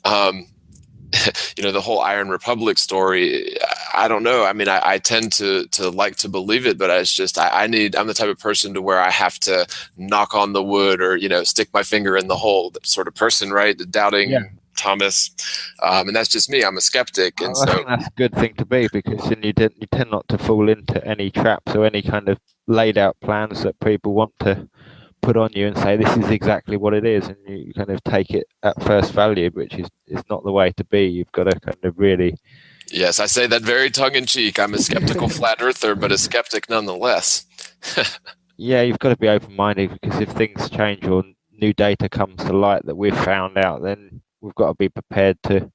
The whole Iron Republic story, I don't know. I mean, I tend to like to believe it, but it's just I'm the type of person to where I have to knock on the wood or stick my finger in the hole sort of person, right? Doubting Thomas, and that's just me. I'm a skeptic, and I think that's a good thing to be, because then you tend not to fall into any traps or any kind of laid out plans that people want to put on you and say this is exactly what it is, and you kind of take it at first value, which is not the way to be. You've got to kind of really. Yes, I say that very tongue in cheek. I'm a skeptical flat earther, but a skeptic nonetheless. Yeah, you've got to be open minded, because if things change or new data comes to light that we've found out, then we've got to be prepared to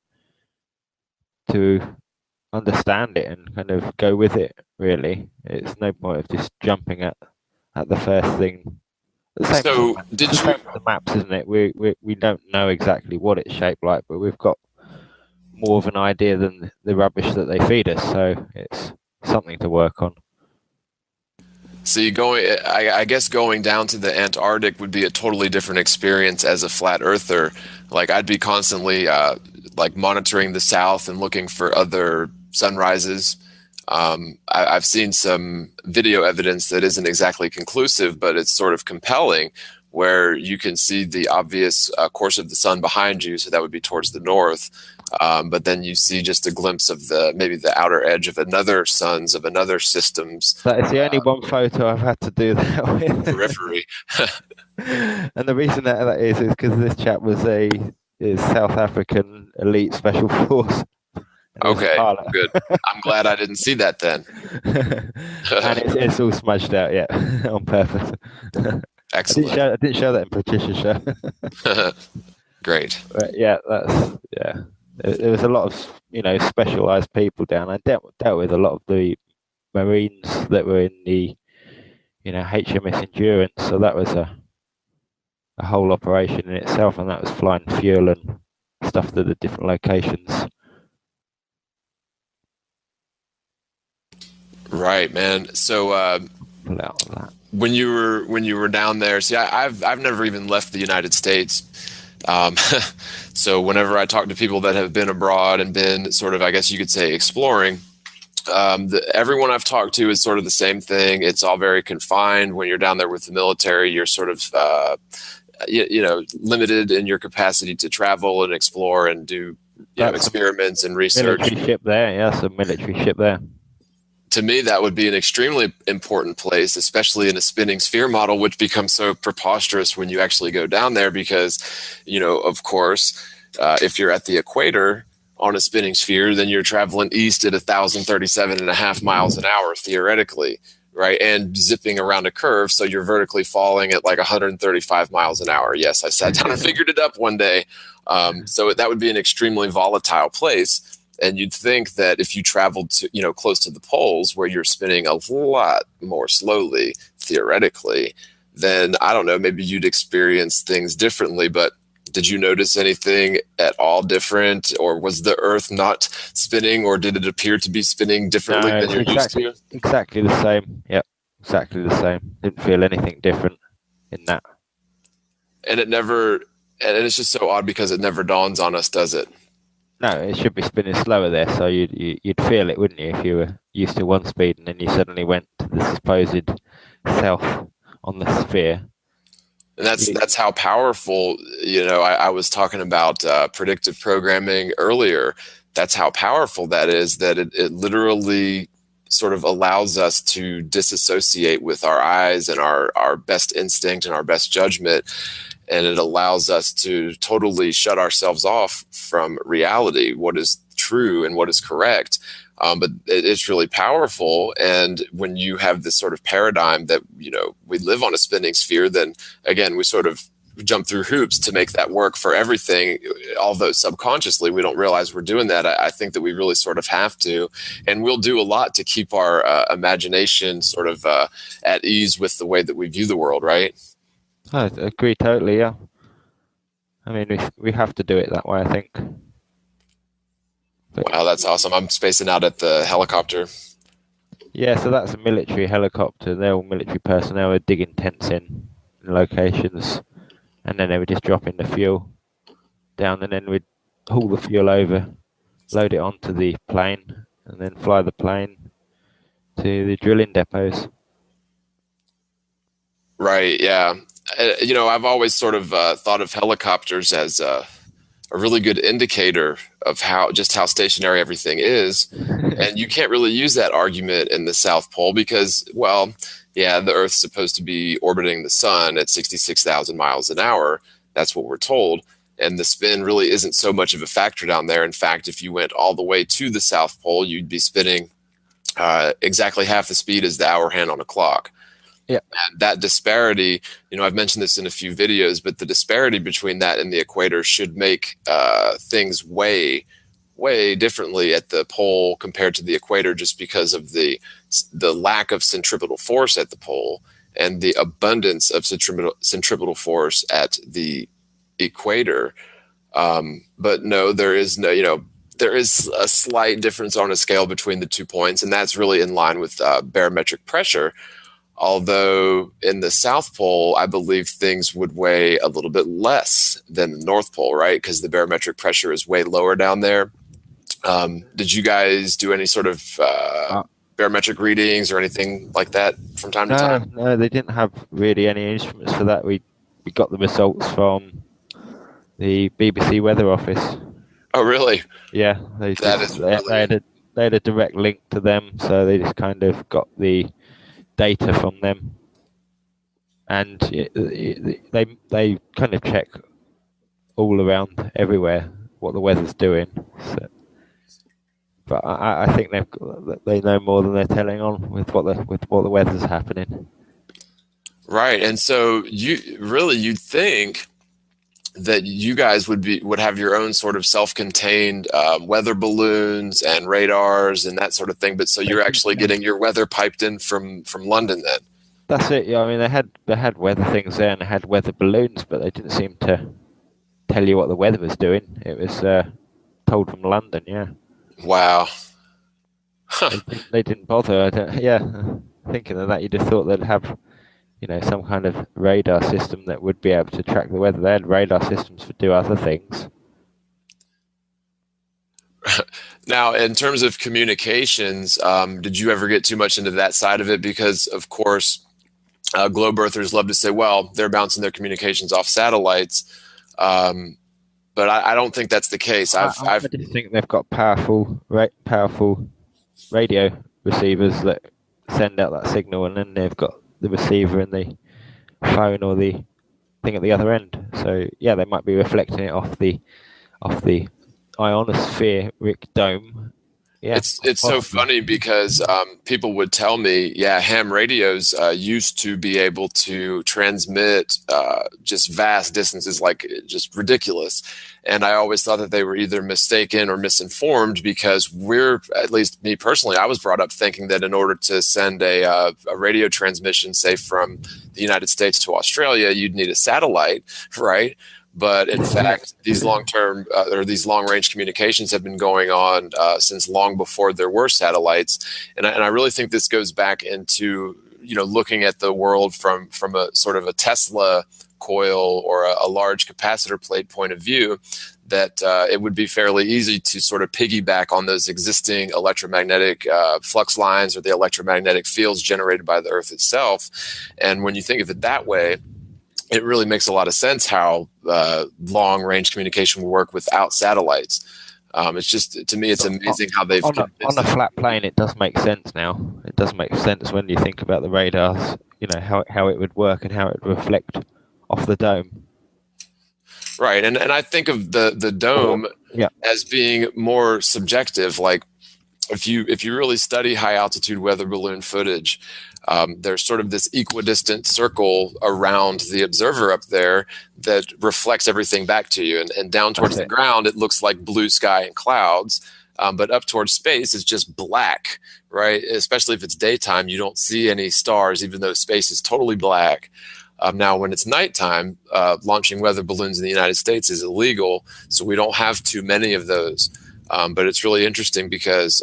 understand it and kind of go with it. Really, it's no point of just jumping at the first thing. So did you? The maps, isn't it? We don't know exactly what it's shaped like, but we've got more of an idea than the rubbish that they feed us. So it's something to work on. See, I guess going down to the Antarctic would be a totally different experience as a flat earther. Like I'd be constantly like monitoring the south and looking for other sunrises. I've seen some video evidence that isn't exactly conclusive, but it's sort of compelling, where you can see the obvious course of the sun behind you. So that would be towards the north. But then you see just a glimpse of maybe the outer edge of another sun's, of another system's. That is the only one photo I've had to do that with. Periphery. And the reason that is because this chap was a South African elite special force. Okay, good. I'm glad I didn't see that then. And it's all smudged out, yeah, on purpose. Excellent. I didn't show that in Patricia's show. Great. But yeah, there was a lot of specialized people down. I dealt with a lot of the Marines that were in the HMS Endurance, so that was a whole operation in itself, and that was flying fuel and stuff to the different locations. Right, man. So when you were down there, see, I've never even left the United States. So whenever I talk to people that have been abroad and been sort of, I guess you could say, exploring, everyone I've talked to is sort of the same thing. It's all very confined. When you're down there with the military, you're sort of limited in your capacity to travel and explore and do experiments and research. Military ship there, yes, a military ship there. To me, that would be an extremely important place, especially in a spinning sphere model, which becomes so preposterous when you actually go down there because, of course, if you're at the equator on a spinning sphere, then you're traveling east at 1,037.5 miles an hour, theoretically, right? And zipping around a curve, so you're vertically falling at like 135 miles an hour. Yes, I sat down and figured it up one day. So that would be an extremely volatile place. And you'd think that if you traveled to, close to the poles where you're spinning a lot more slowly, theoretically, then I don't know, maybe you'd experience things differently. But did you notice anything at all different, or was the Earth not spinning, or did it appear to be spinning differently than you're used to? Exactly the same. Yep, exactly the same. Didn't feel anything different in that. And it's just so odd because it never dawns on us, does it? No, it should be spinning slower there, so you'd feel it, wouldn't you, if you were used to one speed and then you suddenly went to the supposed south on the sphere. And that's how powerful, I was talking about predictive programming earlier. That's how powerful that is, that it literally sort of allows us to disassociate with our eyes and our best instinct and our best judgment. And it allows us to totally shut ourselves off from reality, what is true and what is correct. But it's really powerful. And when you have this sort of paradigm that, we live on a spinning sphere, then again, we sort of jump through hoops to make that work for everything. Although subconsciously we don't realize we're doing that. I think that we really sort of have to, and we'll do a lot to keep our imagination sort of at ease with the way that we view the world, right? I agree totally, yeah. I mean, we have to do it that way, I think. But, wow, that's awesome. I'm spacing out at the helicopter. Yeah, so that's a military helicopter. They're all military personnel. They're digging tents in locations, and then they would just drop in the fuel down, and then we'd haul the fuel over, load it onto the plane, and then fly the plane to the drilling depots. Right. Yeah. I've always sort of thought of helicopters as a really good indicator of how stationary everything is. And you can't really use that argument in the South Pole because, well, yeah, the Earth's supposed to be orbiting the sun at 66,000 miles an hour. That's what we're told. And the spin really isn't so much of a factor down there. In fact, if you went all the way to the South Pole, you'd be spinning exactly half the speed as the hour hand on a clock. Yeah. And that disparity, I've mentioned this in a few videos, but the disparity between that and the equator should make things way, way differently at the pole compared to the equator, just because of the lack of centripetal force at the pole and the abundance of centripetal force at the equator. But no, there is a slight difference on a scale between the 2 points, and that's really in line with barometric pressure. Although in the South Pole, I believe things would weigh a little bit less than the North Pole, right? Because the barometric pressure is way lower down there. Did you guys do any sort of barometric readings or anything like that from time to time? No, they didn't have really any instruments for that. We got the results from the BBC Weather Office. Oh, really? Yeah, they had a direct link to them, so they just kind of got the data from them, and they kind of check all around everywhere what the weather's doing. So, but I think they know more than they're telling on with what the weather's happening. Right, and so you'd think that you guys would have your own sort of self-contained weather balloons and radars and that sort of thing. But so you're actually getting your weather piped in from London then? That's it. Yeah, I mean they had weather things there and they had weather balloons, but they didn't seem to tell you what the weather was doing. It was told from London. Yeah. Wow. Huh. They didn't bother. Thinking of that, you'd have thought they'd have some kind of radar system that would be able to track the weather. They had radar systems for do other things. Now, in terms of communications, did you ever get too much into that side of it? Because, of course, globe earthers love to say, well, they're bouncing their communications off satellites. But I don't think that's the case. I just think they've got powerful radio receivers that send out that signal, and then they've got the receiver in the phone or the thing at the other end. So yeah, they might be reflecting it off the ionospheric dome. Yeah, it's so funny because people would tell me, yeah, ham radios used to be able to transmit just vast distances, like just ridiculous. And I always thought that they were either mistaken or misinformed because at least me personally, I was brought up thinking that in order to send a radio transmission, say from the United States to Australia, you'd need a satellite, right? But in fact, these long-term or these long-range communications have been going on since long before there were satellites, and I really think this goes back into looking at the world from a sort of a Tesla coil or a large capacitor plate point of view. That it would be fairly easy to sort of piggyback on those existing electromagnetic flux lines or the electromagnetic fields generated by the Earth itself. And when you think of it that way, it really makes a lot of sense how long-range communication will work without satellites. It's just, to me, it's amazing how they've... On a flat plane, it does make sense now. It does make sense when you think about the radars, how it would work and how it would reflect off the dome. Right, and I think of the dome as being more subjective. Like, if you really study high-altitude weather balloon footage, there's sort of this equidistant circle around the observer up there that reflects everything back to you. And down towards the ground, it looks like blue sky and clouds. But up towards space, it's just black, right? Especially if it's daytime, you don't see any stars, even though space is totally black. Now, when it's nighttime, launching weather balloons in the United States is illegal, so we don't have too many of those. But it's really interesting because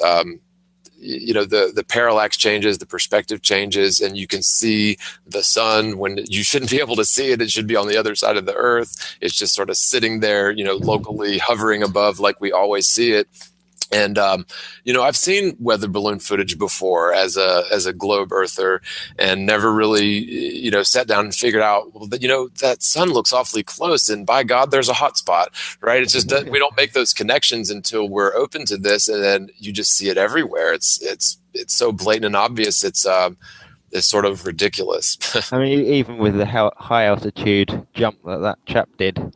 the parallax changes, the perspective changes, and you can see the sun when you shouldn't be able to see it. It should be on the other side of the Earth. It's just sort of sitting there, locally hovering above like we always see it. And I've seen weather balloon footage before as a globe earther, and never really sat down and figured out, well, that sun looks awfully close, and by God, there's a hot spot, right? It's just that we don't make those connections until we're open to this, and then you just see it everywhere. It's so blatant and obvious. It's sort of ridiculous. I mean, even with the high altitude jump that chap did.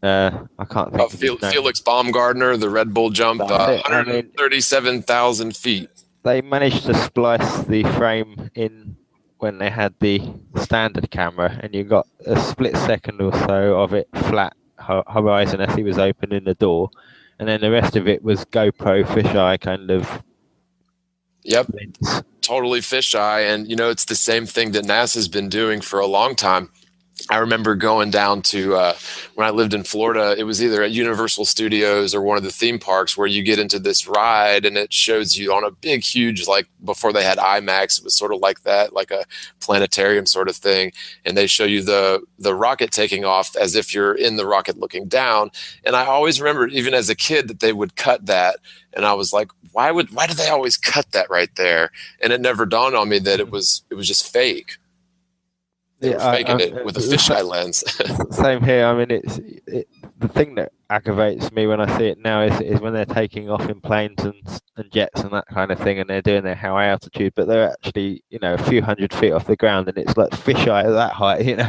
I can't think of his name. Felix Baumgartner, the Red Bull jump, 137,000 feet. They managed to splice the frame in when they had the standard camera, and you got a split second or so of it flat horizon as he was opening the door, and then the rest of it was GoPro fisheye kind of. Yep, lens. Totally fisheye, and it's the same thing that NASA's been doing for a long time. I remember going down to when I lived in Florida, it was either at Universal Studios or one of the theme parks where you get into this ride and it shows you on a big, huge, like before they had IMAX, it was sort of like that, like a planetarium sort of thing. And they show you the rocket taking off as if you're in the rocket looking down. And I always remember, even as a kid, that they would cut that. And I was like, why do they always cut that right there? And it never dawned on me that it was just fake. They were faking it with a fisheye lens. Same here. I mean, the thing that aggravates me when I see it now is when they're taking off in planes and jets and that kind of thing, and they're doing their high altitude, but they're actually a few hundred feet off the ground, and it's like fisheye at that height,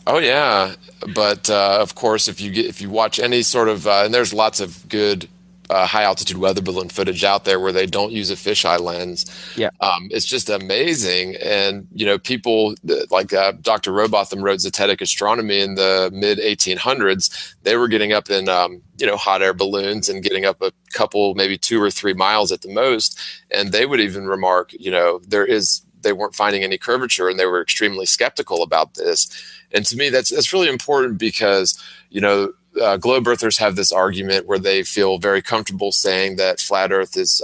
Oh yeah, but of course, if you watch any sort of and there's lots of good high altitude weather balloon footage out there where they don't use a fisheye lens. Yeah, it's just amazing. And people like Dr. Robotham wrote Zetetic Astronomy in the mid 1800s. They were getting up in hot air balloons and getting up a couple, maybe 2 or 3 miles at the most, and they would even remark, they weren't finding any curvature, and they were extremely skeptical about this. And to me, that's really important because globe earthers have this argument where they feel very comfortable saying that flat Earth is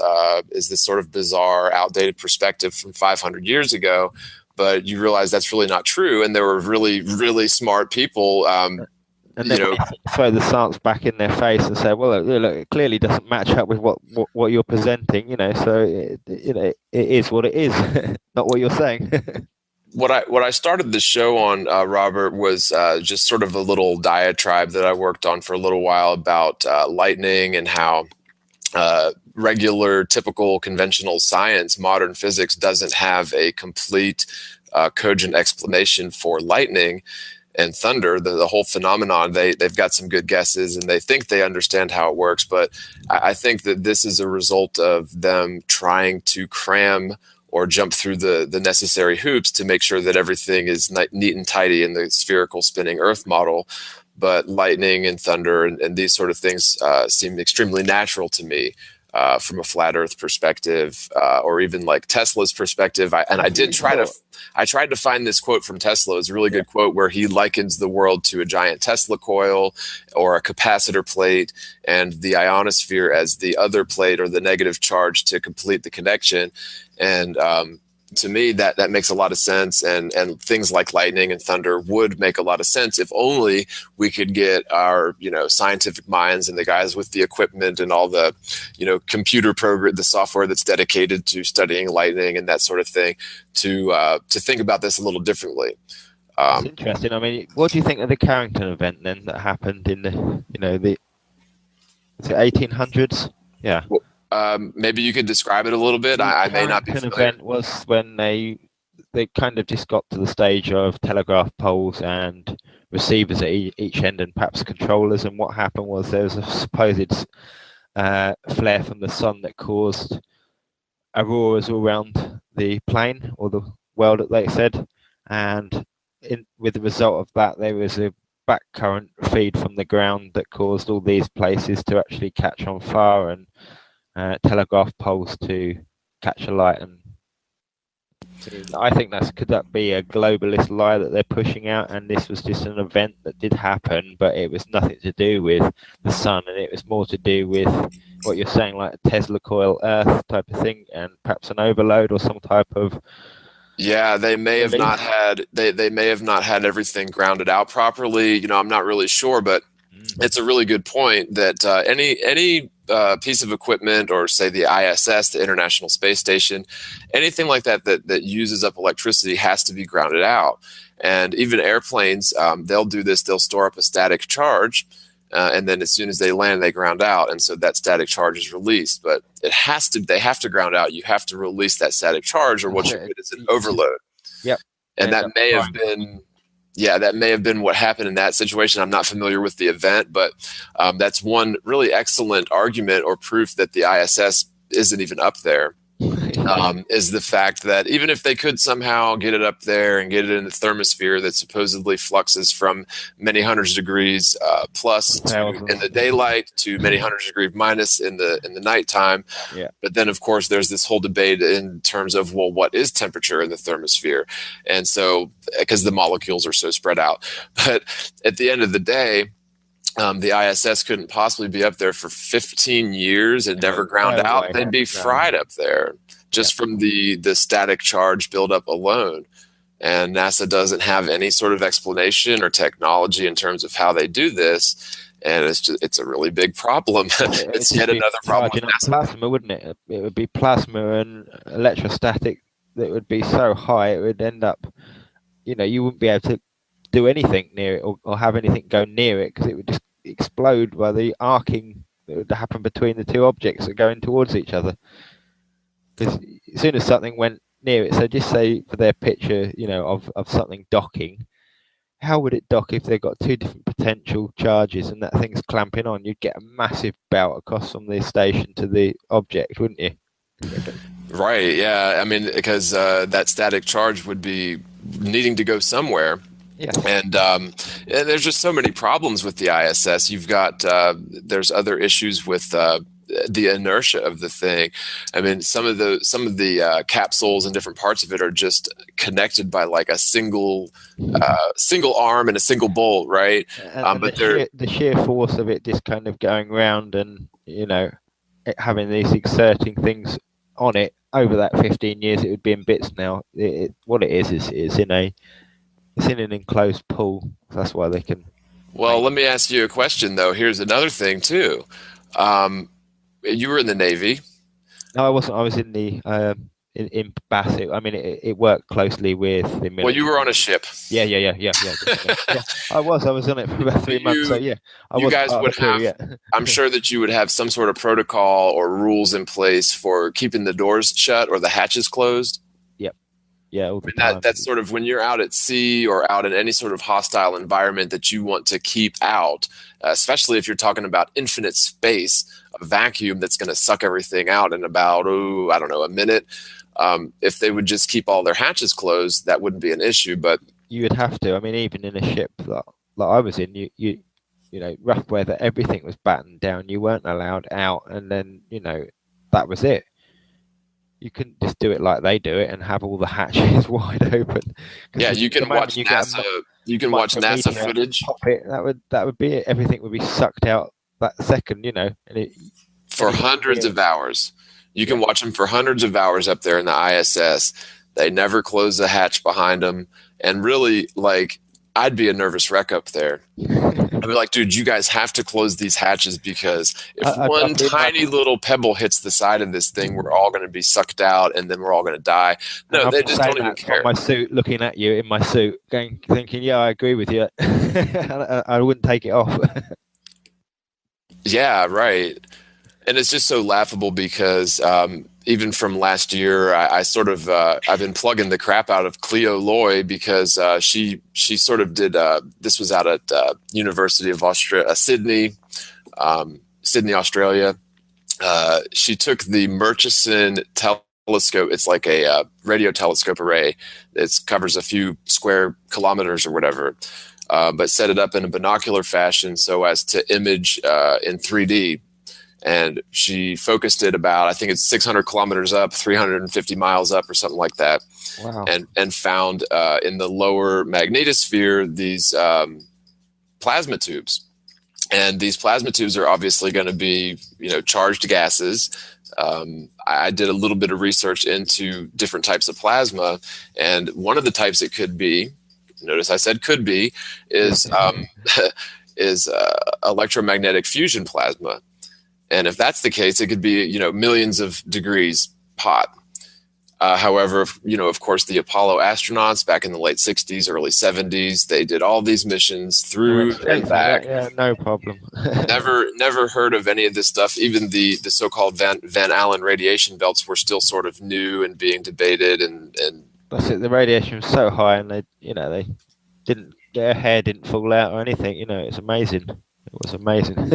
this sort of bizarre, outdated perspective from 500 years ago, but you realize that's really not true. And there were really, really smart people. And then throw the science back in their face and say, "Well, look, it clearly doesn't match up with what you're presenting." So it is what it is, not what you're saying. What I started the show on, Robert, was just sort of a little diatribe that I worked on for a little while about lightning and how regular, typical, conventional science, modern physics, doesn't have a complete, cogent explanation for lightning and thunder, the whole phenomenon. They've got some good guesses and they think they understand how it works, but I think that this is a result of them trying to cram or jump through the necessary hoops to make sure that everything is neat and tidy in the spherical spinning Earth model. But lightning and thunder and these sort of things seem extremely natural to me from a flat Earth perspective, or even like Tesla's perspective. I tried to find this quote from Tesla. It's a really good quote where he likens the world to a giant Tesla coil or a capacitor plate, and the ionosphere as the other plate or the negative charge to complete the connection. And to me, that makes a lot of sense, and things like lightning and thunder would make a lot of sense if only we could get our scientific minds and the guys with the equipment and all the computer program, the software that's dedicated to studying lightning and that sort of thing, to think about this a little differently. That's interesting. I mean, what do you think of the Carrington event then that happened in the 1800s? Yeah. Well, maybe you could describe it a little bit. I may not be familiar. The event was when they kind of just got to the stage of telegraph poles and receivers at each end and perhaps controllers. And what happened was there was a supposed flare from the sun that caused auroras all around the plane or the world, that they said. And with the result of that, there was a back current feed from the ground that caused all these places to actually catch on fire and telegraph poles to catch alight. And I think could that be a globalist lie that they're pushing out, and this was just an event that did happen, but it was nothing to do with the sun, and it was more to do with what you're saying, like a Tesla coil Earth type of thing, and perhaps an overload or some type of. Yeah, they may have not had they may have not had everything grounded out properly. I'm not really sure, but it's a really good point that any piece of equipment, or say the ISS, the International Space Station, anything like that uses up electricity has to be grounded out. And even airplanes, they'll do this. They'll store up a static charge, and then as soon as they land, they ground out, and so that static charge is released. But they have to ground out. You have to release that static charge, or what you get is an overload. Yep. And that may have been. Yeah, that may have been what happened in that situation. I'm not familiar with the event, but that's one really excellent argument or proof that the ISS isn't even up there, is the fact that even if they could somehow get it up there and get it in the thermosphere that supposedly fluxes from many hundreds of degrees plus in the daylight to many hundreds of degrees minus in the nighttime. Yeah. But then, of course, there's this whole debate in terms of, well, what is temperature in the thermosphere? And so, because the molecules are so spread out. But at the end of the day, the ISS couldn't possibly be up there for 15 years and never ground out. They'd be fried up there just from the static charge buildup alone. And NASA doesn't have any sort of explanation or technology in terms of how they do this. And it's a really big problem. It's yet another problem with NASA. Plasma, wouldn't it? It would be plasma and electrostatic that would be so high it would end up, you wouldn't be able to do anything near it or have anything go near it, because it would just explode by the arcing that would happen between the two objects that are going towards each other. Because as soon as something went near it, so just say for their picture, of something docking, how would it dock if they've got two different potential charges and that thing's clamping on? You'd get a massive bout across from the station to the object, wouldn't you? Right, yeah. I mean, because that static charge would be needing to go somewhere. Yeah. And there's just so many problems with the ISS. You've got there's other issues with the inertia of the thing. I mean, some of the capsules and different parts of it are just connected by like a single arm and a single bolt, right? But the sheer force of it just kind of going round and it having these exerting things on it over that 15 years, it would be in bits now. What it is it's in an enclosed pool. That's why they can. Well, let me ask you a question, though. Here's another thing, too. You were in the Navy. No, I wasn't. I was in the in Bassett. I mean, it worked closely with the military. Well, you were on a ship. Yeah. I was on it for about 3 months. So yeah, you guys would have. I'm sure that you would have some sort of protocol or rules in place for keeping the doors shut or the hatches closed. Yeah, all the time. That's sort of when you're out at sea or out in any sort of hostile environment that you want to keep out, especially if you're talking about infinite space, a vacuum that's going to suck everything out in about, a minute. If they would just keep all their hatches closed, that wouldn't be an issue. But you would have to. I mean, even in a ship that I was in, you rough weather, everything was battened down. You weren't allowed out, and then that was it. You couldn't just do it like they do it and have all the hatches wide open. Yeah, you can watch NASA. You can watch NASA footage. That would be it. Everything would be sucked out that second, and for hundreds of hours. You can watch them for hundreds of hours up there in the ISS. They never close the hatch behind them, and really, I'd be a nervous wreck up there. I'd be like, dude, you guys have to close these hatches, because if one tiny little pebble hits the side of this thing, we're all going to be sucked out, and then we're all going to die. No, they just don't even care. My suit, looking at you in my suit, thinking, yeah, I agree with you. I wouldn't take it off. Yeah, right. And it's just so laughable because even from last year, I sort of I've been plugging the crap out of Cleo Loy, because she sort of did this was out at University of Sydney, Australia. She took the Murchison telescope. It's like a radio telescope array. It covers a few square kilometers or whatever, but set it up in a binocular fashion so as to image in 3D. And she focused it about, I think it's 600 kilometers up, 350 miles up or something like that. Wow. And found in the lower magnetosphere these plasma tubes. And these plasma tubes are obviously going to be, charged gases. I did a little bit of research into different types of plasma. And one of the types it could be, notice I said could be, is electromagnetic fusion plasma. And if that's the case, it could be, millions of degrees hot. However, of course, the Apollo astronauts back in the late 60s, early 70s, they did all these missions through and back. Yeah, no problem. Never heard of any of this stuff. Even the so-called Van Allen radiation belts were still sort of new and being debated. And that's it. The radiation was so high, and their hair didn't fall out or anything. It's amazing. It was amazing.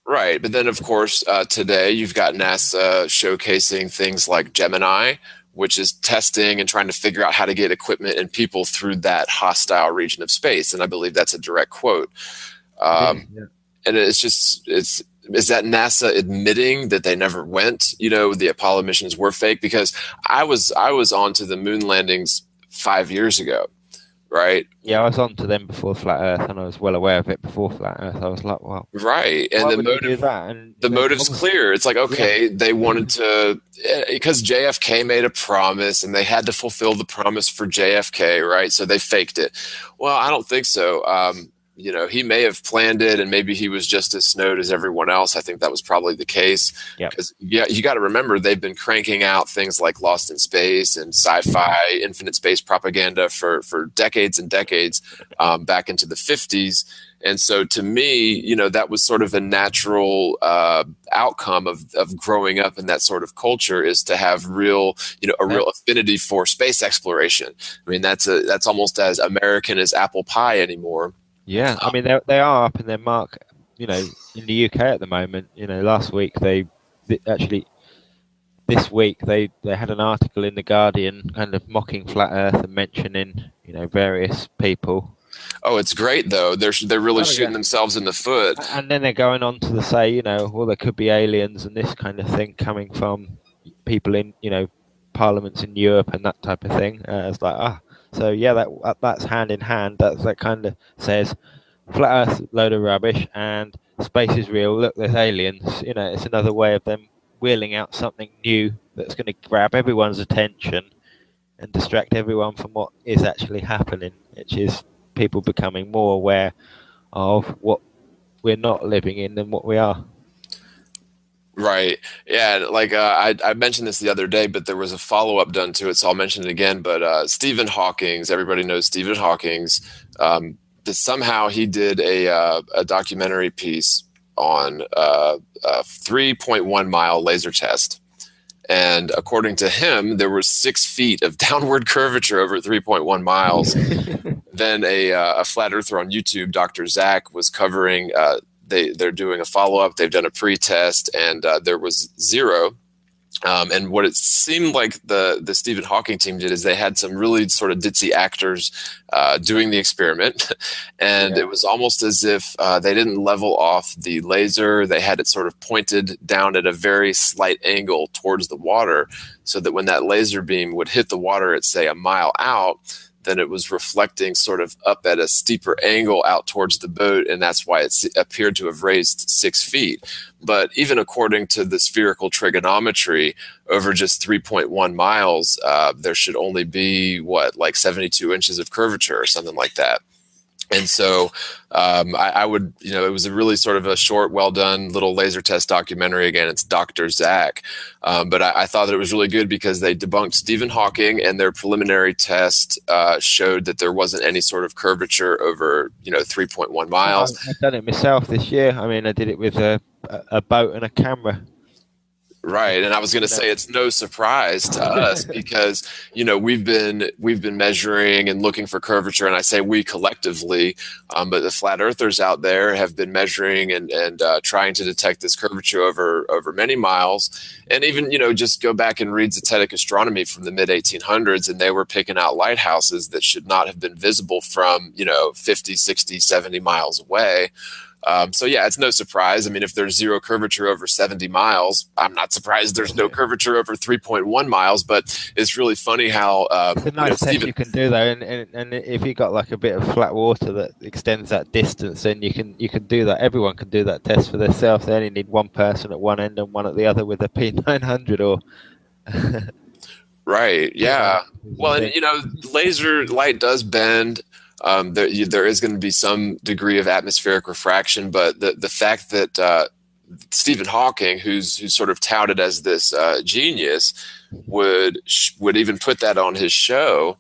Right. But then, of course, today you've got NASA showcasing things like Gemini, which is testing and trying to figure out how to get equipment and people through that hostile region of space. And I believe that's a direct quote. Yeah. And is that NASA admitting that they never went, the Apollo missions were fake? Because I was on to the moon landings 5 years ago. Right. Yeah, I was on to them before Flat Earth, and I was well aware of it before Flat Earth. I was like, "Wow." Right, and the motive's clear. It's like, okay, they wanted to, because JFK made a promise, and they had to fulfill the promise for JFK, right? So they faked it. Well, I don't think so. He may have planned it, and maybe he was just as snowed as everyone else. I think that was probably the case. Because you got to remember, they've been cranking out things like Lost in Space and sci-fi, infinite space propaganda for decades and decades, back into the 50s. And so, to me, that was sort of a natural outcome of growing up in that sort of culture, is to have a real affinity for space exploration. I mean, that's almost as American as apple pie anymore. Yeah, I mean, they are up in their mark, in the UK at the moment. Last week this week they had an article in The Guardian kind of mocking Flat Earth and mentioning, various people. Oh, it's great, though. They're really shooting themselves in the foot. And then they're going on to say, well, there could be aliens and this kind of thing coming from people in, parliaments in Europe and that type of thing. It's like, so yeah, that's hand in hand. That kind of says Flat Earth, load of rubbish, and space is real. Look, there's aliens. It's another way of them wheeling out something new that's going to grab everyone's attention and distract everyone from what is actually happening, which is people becoming more aware of what we're not living in than what we are. Right. Yeah. Like I mentioned this the other day, but there was a follow-up done to it, so I'll mention it again. But Stephen Hawking's, everybody knows Stephen Hawking's. Somehow he did a documentary piece on a 3.1 mile laser test. And according to him, there was 6 feet of downward curvature over 3.1 miles. Then a flat earther on YouTube, Dr. Zach, was covering. They're doing a follow-up. They've done a pre-test, and there was 0. And what it seemed like the Stephen Hawking team did is they had some really sort of ditzy actors doing the experiment. And it was almost as if they didn't level off the laser. They had it sort of pointed down at a very slight angle towards the water, so that when that laser beam would hit the water at, say, a mile out, then it was reflecting sort of up at a steeper angle out towards the boat, and that's why it appeared to have raised 6 feet. But even according to the spherical trigonometry, over just 3.1 miles, there should only be, like 72 inches of curvature or something like that. And so I would, it was a really sort of a short, well-done little laser test documentary. Again, it's Dr. Zach. But I thought that it was really good because they debunked Stephen Hawking, and their preliminary test showed that there wasn't any sort of curvature over, 3.1 miles. I've done it myself this year. I mean, I did it with a boat and a camera. Right. And I was going to say, it's no surprise to us because, we've been measuring and looking for curvature. And I say we collectively, but the flat earthers out there have been measuring and trying to detect this curvature over many miles. And even, just go back and read Zetetic astronomy from the mid 1800s, and they were picking out lighthouses that should not have been visible from, 50, 60, 70 miles away. So yeah, it's no surprise. I mean, if there's 0 curvature over 70 miles, I'm not surprised there's no curvature over 3.1 miles. But it's really funny how it's a nice test you can do though, and if you got like a bit of flat water that extends that distance, then you can do that. Everyone can do that test for themselves. They only need one person at one end and one at the other with a P900 or. Right. Yeah. Well, and laser light does bend. There is going to be some degree of atmospheric refraction, but the fact that Stephen Hawking, who's sort of touted as this genius, would even put that on his show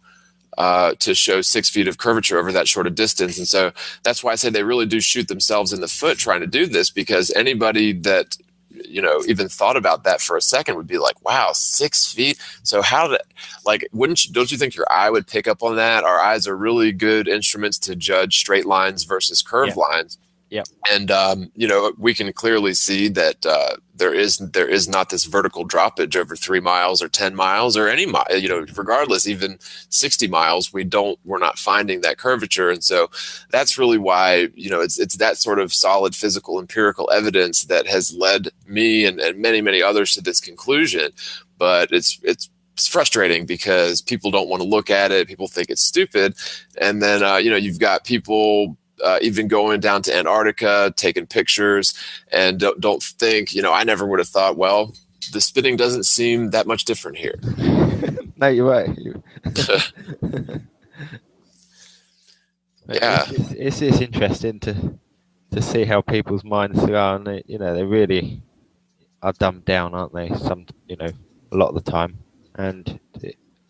to show 6 feet of curvature over that short a distance. And so that's why I say they really do shoot themselves in the foot trying to do this, because anybody that even thought about that for a second would be like, wow, 6 feet. So don't you think your eye would pick up on that? Our eyes are really good instruments to judge straight lines versus curved lines. Yeah. And, we can clearly see that there is not this vertical droppage over 3 miles or 10 miles or any mile, regardless, even 60 miles, we're not finding that curvature. And so that's really why, it's that sort of solid physical empirical evidence that has led me and many, many others to this conclusion. But it's frustrating because people don't want to look at it. People think it's stupid. And then, you've got people even going down to Antarctica, taking pictures, and don't think, I never would have thought, well, the spinning doesn't seem that much different here. No, you're right. Yeah. It's interesting to see how people's minds are, and they really are dumbed down, aren't they? A lot of the time. And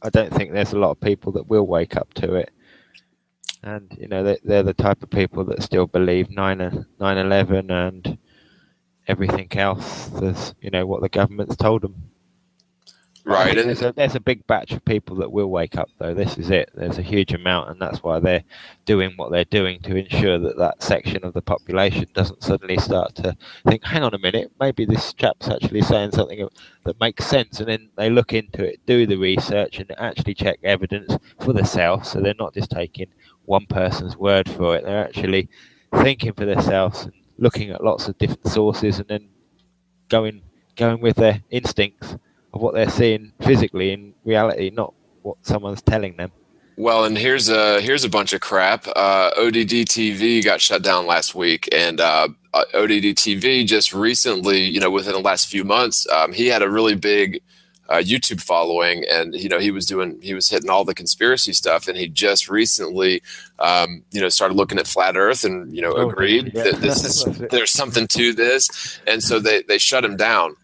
I don't think there's a lot of people that will wake up to it. And they're the type of people that still believe 9/11 and everything else. There's what the government's told them. Right. There's a big batch of people that will wake up, though. This is it. There's a huge amount, and that's why they're doing what they're doing, to ensure that section of the population doesn't suddenly start to think, hang on a minute, maybe this chap's actually saying something that makes sense, and then they look into it, do the research, and actually check evidence for themselves. So they're not just taking one person's word for it. They're actually thinking for themselves and looking at lots of different sources, and then going with their instincts of what they're seeing physically in reality, not what someone's telling them. Well, and here's a bunch of crap. ODD TV got shut down last week, and ODD TV just recently, within the last few months, he had a really big YouTube following, and he was hitting all the conspiracy stuff, and he just recently started looking at flat Earth and agreed that there's something to this, and so they shut him down.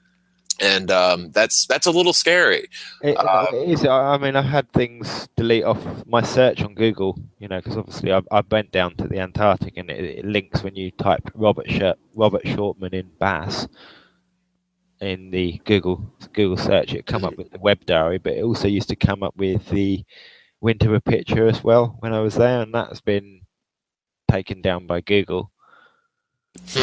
And that's a little scary. I mean, I've had things delete off my search on Google, because obviously I went down to the Antarctic, and it links when you type Robert Shortman in Bass in the Google search. It come up with the web diary, but it also used to come up with the winter picture as well when I was there, and that's been taken down by Google. So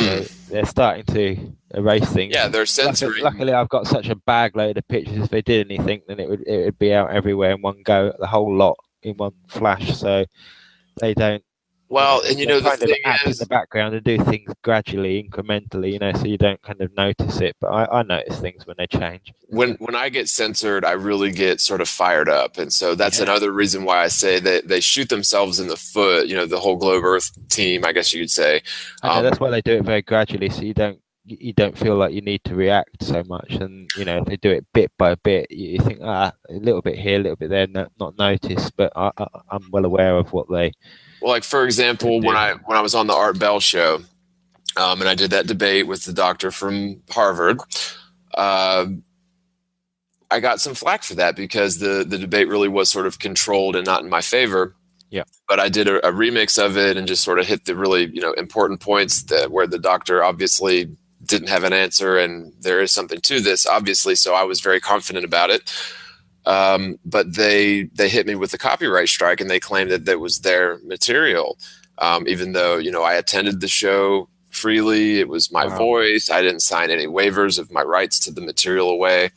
they're starting to erase things. Yeah, they're censoring. Luckily, I've got such a bag load of pictures. If they did anything, then it would be out everywhere in one go, the whole lot in one flash. So they don't. Well, and the thing act is, in the background and do things gradually, incrementally, so you don't kind of notice it. But I notice things when they change. When I get censored, I really get sort of fired up, and so that's another reason why I say that they shoot themselves in the foot. The whole Globe Earth team, I guess you could say. That's why they do it very gradually, so you don't feel like you need to react so much. And if they do it bit by bit, you think a little bit here, a little bit there, not noticed. But I'm well aware of what they. Well, like for example, when I was on the Art Bell show, and I did that debate with the doctor from Harvard, I got some flack for that because the debate really was sort of controlled and not in my favor. Yeah. But I did a remix of it and just sort of hit the really important points where the doctor obviously didn't have an answer, and there is something to this, obviously. So I was very confident about it. But they hit me with the copyright strike, and they claimed that was their material. Even though, I attended the show freely, it was my voice. I didn't sign any waivers of my rights to the material away.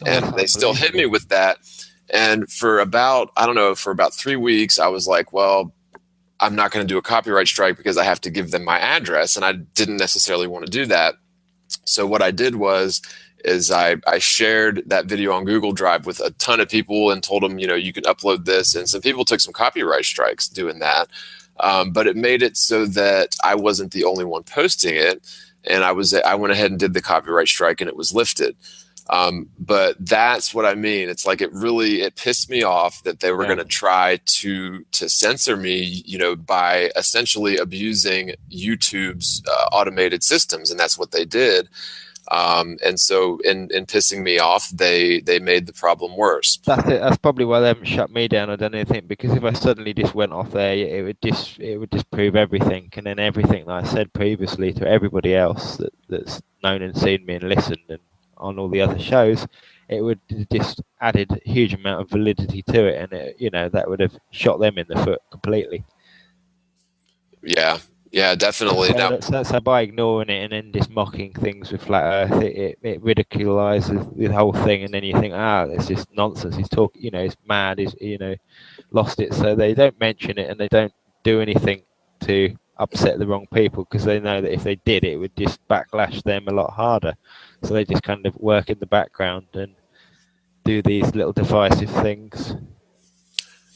And they still hit me with that. And for about 3 weeks, I was like, well, I'm not going to do a copyright strike because I have to give them my address. And I didn't necessarily want to do that. So what I did is I shared that video on Google Drive with a ton of people and told them, you can upload this. And some people took some copyright strikes doing that. But it made it so that I wasn't the only one posting it. And I went ahead and did the copyright strike, and it was lifted. But that's what I mean. It's like it pissed me off that they were going to try to censor me, by essentially abusing YouTube's automated systems, and that's what they did. And so in pissing me off, they made the problem worse. That's it. That's probably why they haven't shut me down or done anything, because if I suddenly just went off there, it would just prove everything, and then everything that I said previously to everybody else that's known and seen me and listened and on all the other shows, it would just added a huge amount of validity to it, and that would have shot them in the foot completely. Yeah, definitely. So by ignoring it and then just mocking things with flat Earth, it ridiculizes the whole thing, and then you think, it's just nonsense. He's talking, he's mad. He's lost it. So they don't mention it and they don't do anything to upset the wrong people, because they know that if they did, it would just backlash them a lot harder. So they just kind of work in the background and do these little divisive things.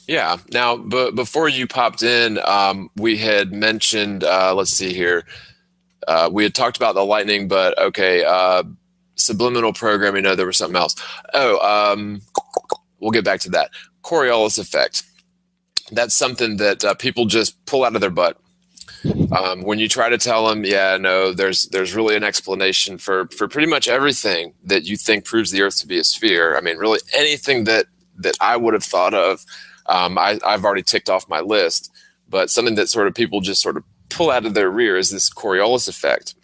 Yeah. Now, before you popped in, we had mentioned, let's see here. We had talked about the lightning, but okay. Subliminal programming. No, there was something else. We'll get back to that. Coriolis effect. That's something that people just pull out of their butt. When you try to tell them, there's really an explanation for pretty much everything that you think proves the Earth to be a sphere. I mean, really anything that I would have thought of. I've already ticked off my list, but something that sort of people just sort of pull out of their rear is this Coriolis effect.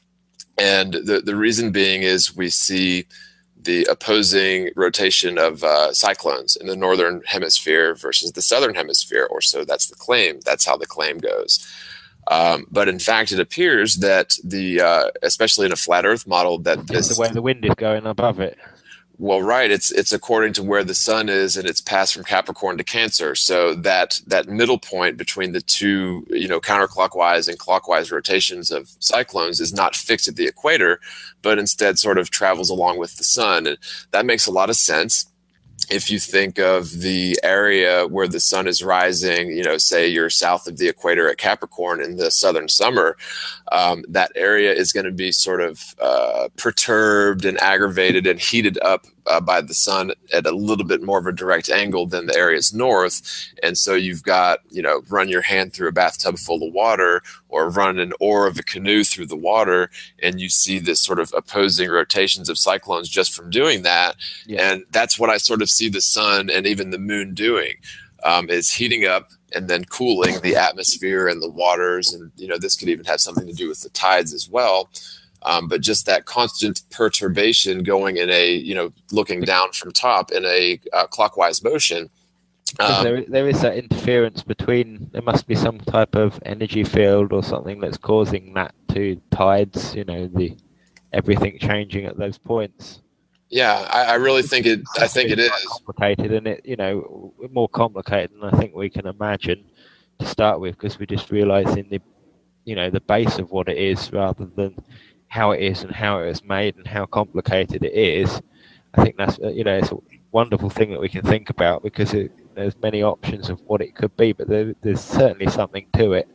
And the reason being is we see the opposing rotation of cyclones in the northern hemisphere versus the southern hemisphere, or so that's the claim. That's how the claim goes. But in fact, it appears that especially in a flat Earth model, that this is the way the wind is going above it. Well, right. It's according to where the sun is, and it's passed from Capricorn to Cancer. So that middle point between the two, counterclockwise and clockwise rotations of cyclones is not fixed at the equator, but instead sort of travels along with the sun. And that makes a lot of sense. If you think of the area where the sun is rising, say you're south of the equator at Capricorn in the southern summer, that area is going to be sort of perturbed and aggravated and heated up by the sun at a little bit more of a direct angle than the areas north. And so you've got, run your hand through a bathtub full of water or run an oar of a canoe through the water, and you see this sort of opposing rotations of cyclones just from doing that. Yeah. And that's what I sort of see the sun and even the moon doing, is heating up and then cooling the atmosphere and the waters. And, this could even have something to do with the tides as well. But just that constant perturbation going in a, looking down from top in a clockwise motion. There is that interference between, there must be some type of energy field or something that's causing that to tides, everything changing at those points. Yeah, I really think it. I think it is complicated, and more complicated than I think we can imagine to start with, because we're just realizing the base of what it is rather than how it is and how it was made and how complicated it is. I think that's it's a wonderful thing that we can think about, because there's many options of what it could be, but there's certainly something to it.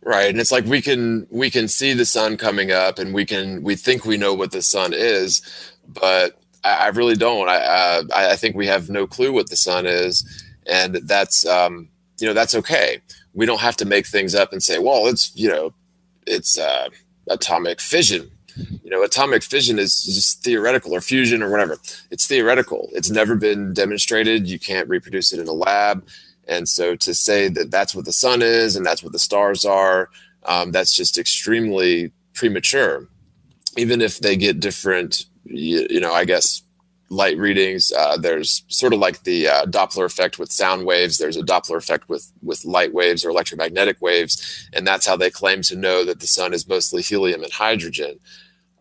Right, and it's like we can see the sun coming up, and we think we know what the sun is, but I really don't. I think we have no clue what the sun is, and that's that's okay. We don't have to make things up and say, well, it's atomic fission. Atomic fission is just theoretical, or fusion, or whatever. It's theoretical. It's never been demonstrated. You can't reproduce it in a lab. And so to say that that's what the sun is and that's what the stars are, that's just extremely premature. Even if they get different, I guess, light readings, there's sort of like the Doppler effect with sound waves. There's a Doppler effect with light waves or electromagnetic waves. And that's how they claim to know that the sun is mostly helium and hydrogen.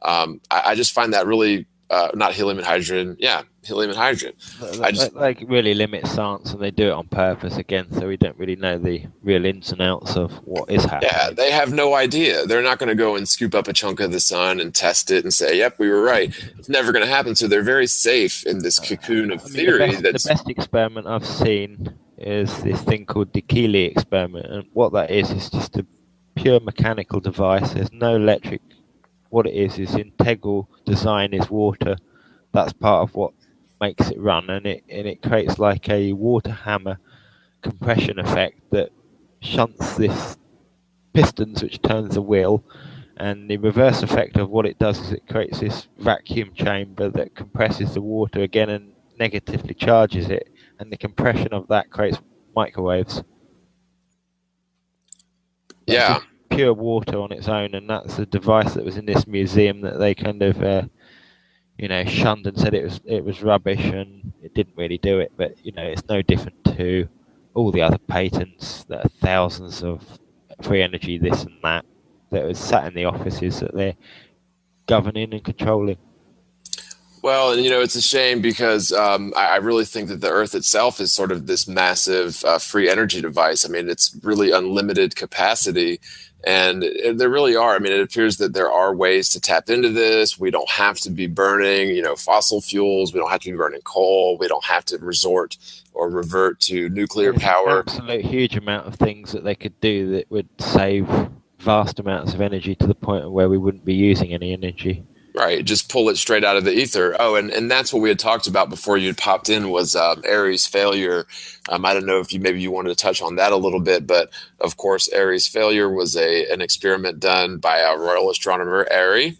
I just find that really, not helium and hydrogen. Yeah, helium and hydrogen. They really limit science, and they do it on purpose again, so we don't really know the real ins and outs of what is happening. Yeah, they have no idea. They're not going to go and scoop up a chunk of the sun and test it and say, yep, we were right. It's never going to happen. So they're very safe in this cocoon of theory. The best experiment I've seen is this thing called the Keeley experiment, and what that is just a pure mechanical device. There's no electric. What it is integral design is water, that's part of what makes it run, and it creates like a water hammer compression effect that shunts this pistons, which turns the wheel, and the reverse effect of what it does is it creates this vacuum chamber that compresses the water again and negatively charges it, and the compression of that creates microwaves. Yeah. Pure water on its own, and that's a device that was in this museum that they kind of shunned and said it was rubbish, and it didn't really do it. But it's no different to all the other patents that are thousands of free energy, this and that was sat in the offices that they're governing and controlling. Well, and it's a shame because I really think that the Earth itself is sort of this massive free energy device. I mean, it's really unlimited capacity. And there really are. I mean, it appears that there are ways to tap into this. We don't have to be burning, fossil fuels. We don't have to be burning coal. We don't have to resort or revert to nuclear power. An absolute huge amount of things that they could do that would save vast amounts of energy to the point where we wouldn't be using any energy. Right, just pull it straight out of the ether. Oh, and that's what we had talked about before you had popped in was Ares failure. I don't know if maybe you wanted to touch on that a little bit, but of course, Ares failure was an experiment done by a royal astronomer, Airy,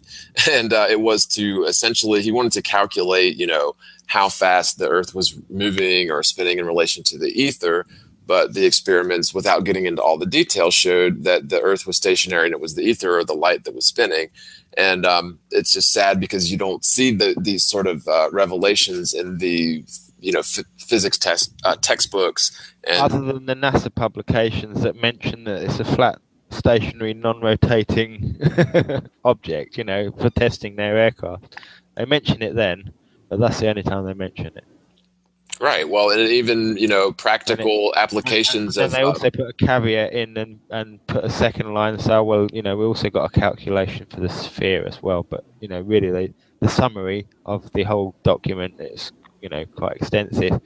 and it was to essentially, he wanted to calculate, how fast the Earth was moving or spinning in relation to the ether. But the experiments, without getting into all the details, showed that the Earth was stationary and it was the ether or the light that was spinning. And it's just sad because you don't see these sort of revelations in the physics textbooks. And other than the NASA publications that mention that it's a flat, stationary, non-rotating object, for testing their aircraft, they mention it then, but that's the only time they mention it. Right. Well, and even practical applications and of. They also put a caveat in and put a second line. So we also got a calculation for the sphere as well. But really, the summary of the whole document is quite extensive.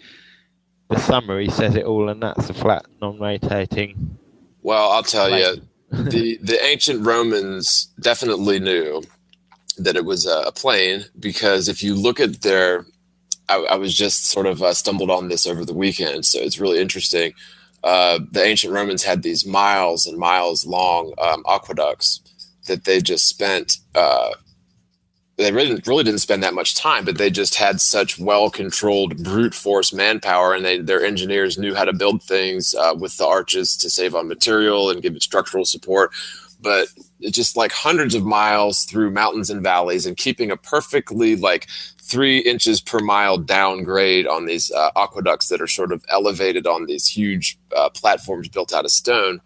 The summary says it all, and that's a flat, non-rotating. Well, I'll tell you, the ancient Romans definitely knew that it was a plane, because if you look at their I was just sort of stumbled on this over the weekend, so it's really interesting. The ancient Romans had these miles and miles long aqueducts that they just spent. They really didn't spend that much time, but they just had such well-controlled brute force manpower, and their engineers knew how to build things with the arches to save on material and give it structural support. But it's just like hundreds of miles through mountains and valleys, and keeping a perfectly 3 inches per mile downgrade on these aqueducts that are sort of elevated on these huge platforms built out of stone.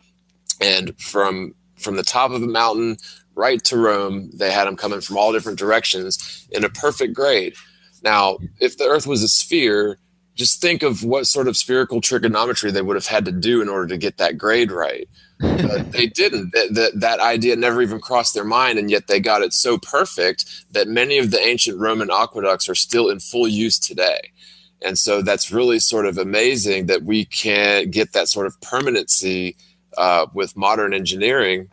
And from the top of the mountain right to Rome, they had them coming from all different directions in a perfect grade. Now, if the Earth was a sphere, just think of what sort of spherical trigonometry they would have had to do in order to get that grade right. But they didn't. That idea never even crossed their mind, and yet they got it so perfect that many of the ancient Roman aqueducts are still in full use today. And so that's really sort of amazing that we can get that sort of permanency with modern engineering.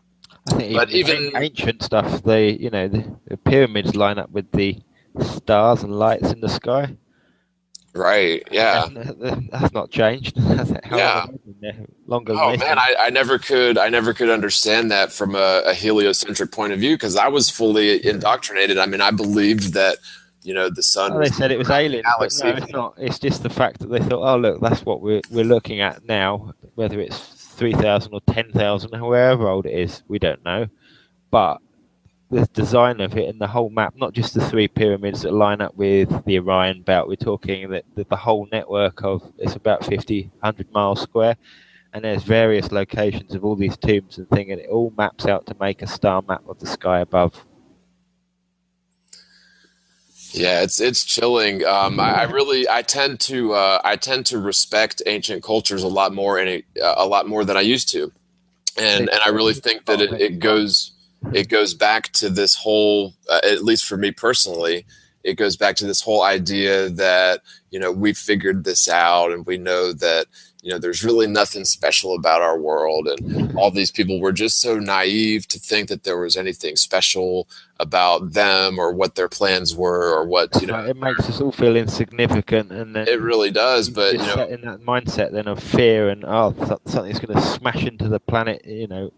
But even ancient stuff, the pyramids line up with the stars and lights in the sky. Right. Yeah. That's not changed. Yeah. Longer. Oh man, I never could understand that from a heliocentric point of view, because I was fully indoctrinated. I mean, I believed that the sun. Well, they said it was alien, but no, it's not. It's just the fact that they thought, oh look, that's what we're looking at now. Whether it's 3,000 or 10,000, however old it is, we don't know. But the design of it and the whole map, not just the 3 pyramids that line up with the Orion belt, we're talking that the whole network of, it's about 100 miles square, and there's various locations of all these tombs and things, and it all maps out to make a star map of the sky above. Yeah, it's chilling. I tend to respect ancient cultures a lot more than I used to, and I really think that it goes back to this whole, at least for me personally, it goes back to this whole idea that, we've figured this out and we know that, there's really nothing special about our world. And all these people were just so naive to think that there was anything special about them or what their plans were or what, It makes us all feel insignificant, and then it really does. But, set in that mindset then of fear and, something's going to smash into the planet,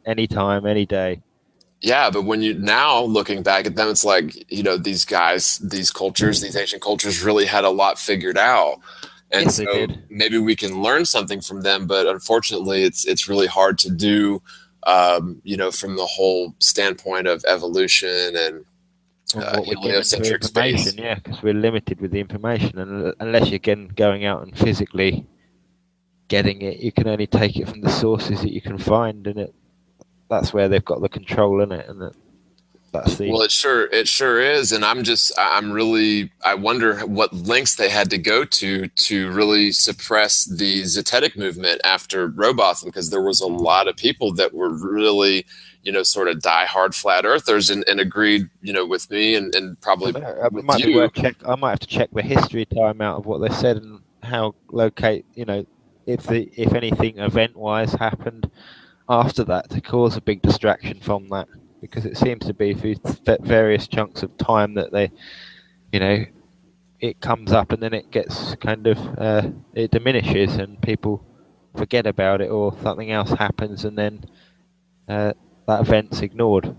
anytime, any day. Yeah, but when you now looking back at them, it's like, these guys, these cultures, these ancient cultures really had a lot figured out. And yes, so maybe we can learn something from them, but unfortunately it's really hard to do, from the whole standpoint of evolution and heliocentric space. Yeah, because we're limited with the information, and unless you're again going out and physically getting it, you can only take it from the sources that you can find, and that's where they've got the control in it, and that's the. Well, it sure is, and I wonder what lengths they had to go to really suppress the Zetetic movement after Robotham, because there was a lot of people that were really, sort of diehard flat earthers and agreed, with me and probably with you. I might have to check the history time out of what they said and how locate, if anything event-wise happened after that to cause a big distraction from that. Because it seems to be through various chunks of time that they, it comes up and then it gets kind of, it diminishes and people forget about it, or something else happens and then that event's ignored.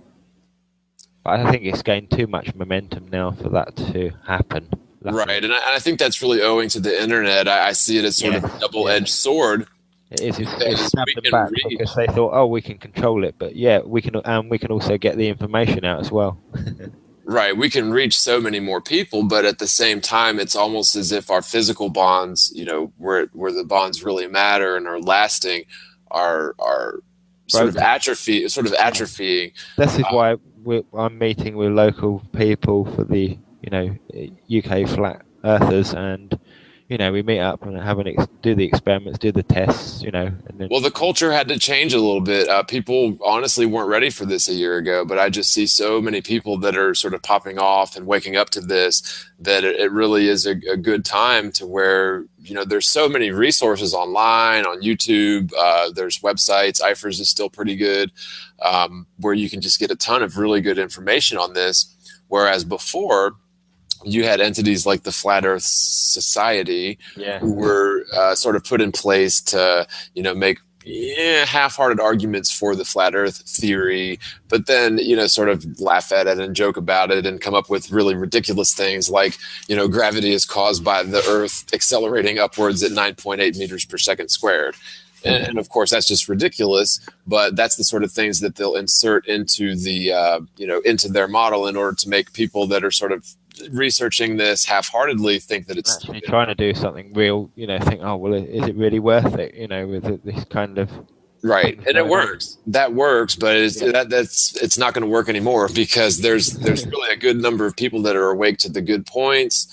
But I think it's gained too much momentum now for that to happen. Right, and I think that's really owing to the internet. I see it as sort of a double-edged sword. It is. It's snapped them back because they thought, we can control it, but we can also get the information out as well. Right, we can reach so many more people, but at the same time, it's almost as if our physical bonds, where the bonds really matter and are lasting, are sort of atrophying. This is why I'm meeting with local people for the UK flat earthers, and we meet up and do the experiments, do the tests, and then. Well, the culture had to change a little bit. People honestly weren't ready for this a year ago, but I just see so many people that are sort of popping off and waking up to this, that it really is a good time to where, there's so many resources online, on YouTube, there's websites, IFRS is still pretty good, where you can just get a ton of really good information on this. Whereas before, you had entities like the Flat Earth Society, who were sort of put in place to, make half-hearted arguments for the flat Earth theory, but then, sort of laugh at it and joke about it and come up with really ridiculous things like, gravity is caused by the Earth accelerating upwards at 9.8 meters per second squared. And of course, that's just ridiculous, but that's the sort of things that they'll insert into the, into their model in order to make people that are sort of researching this half-heartedly think that it's actually trying to do something real, think, is it really worth it, with this kind of. Right, and it works. That works, but it's not going to work anymore because there's really a good number of people that are awake to the good points.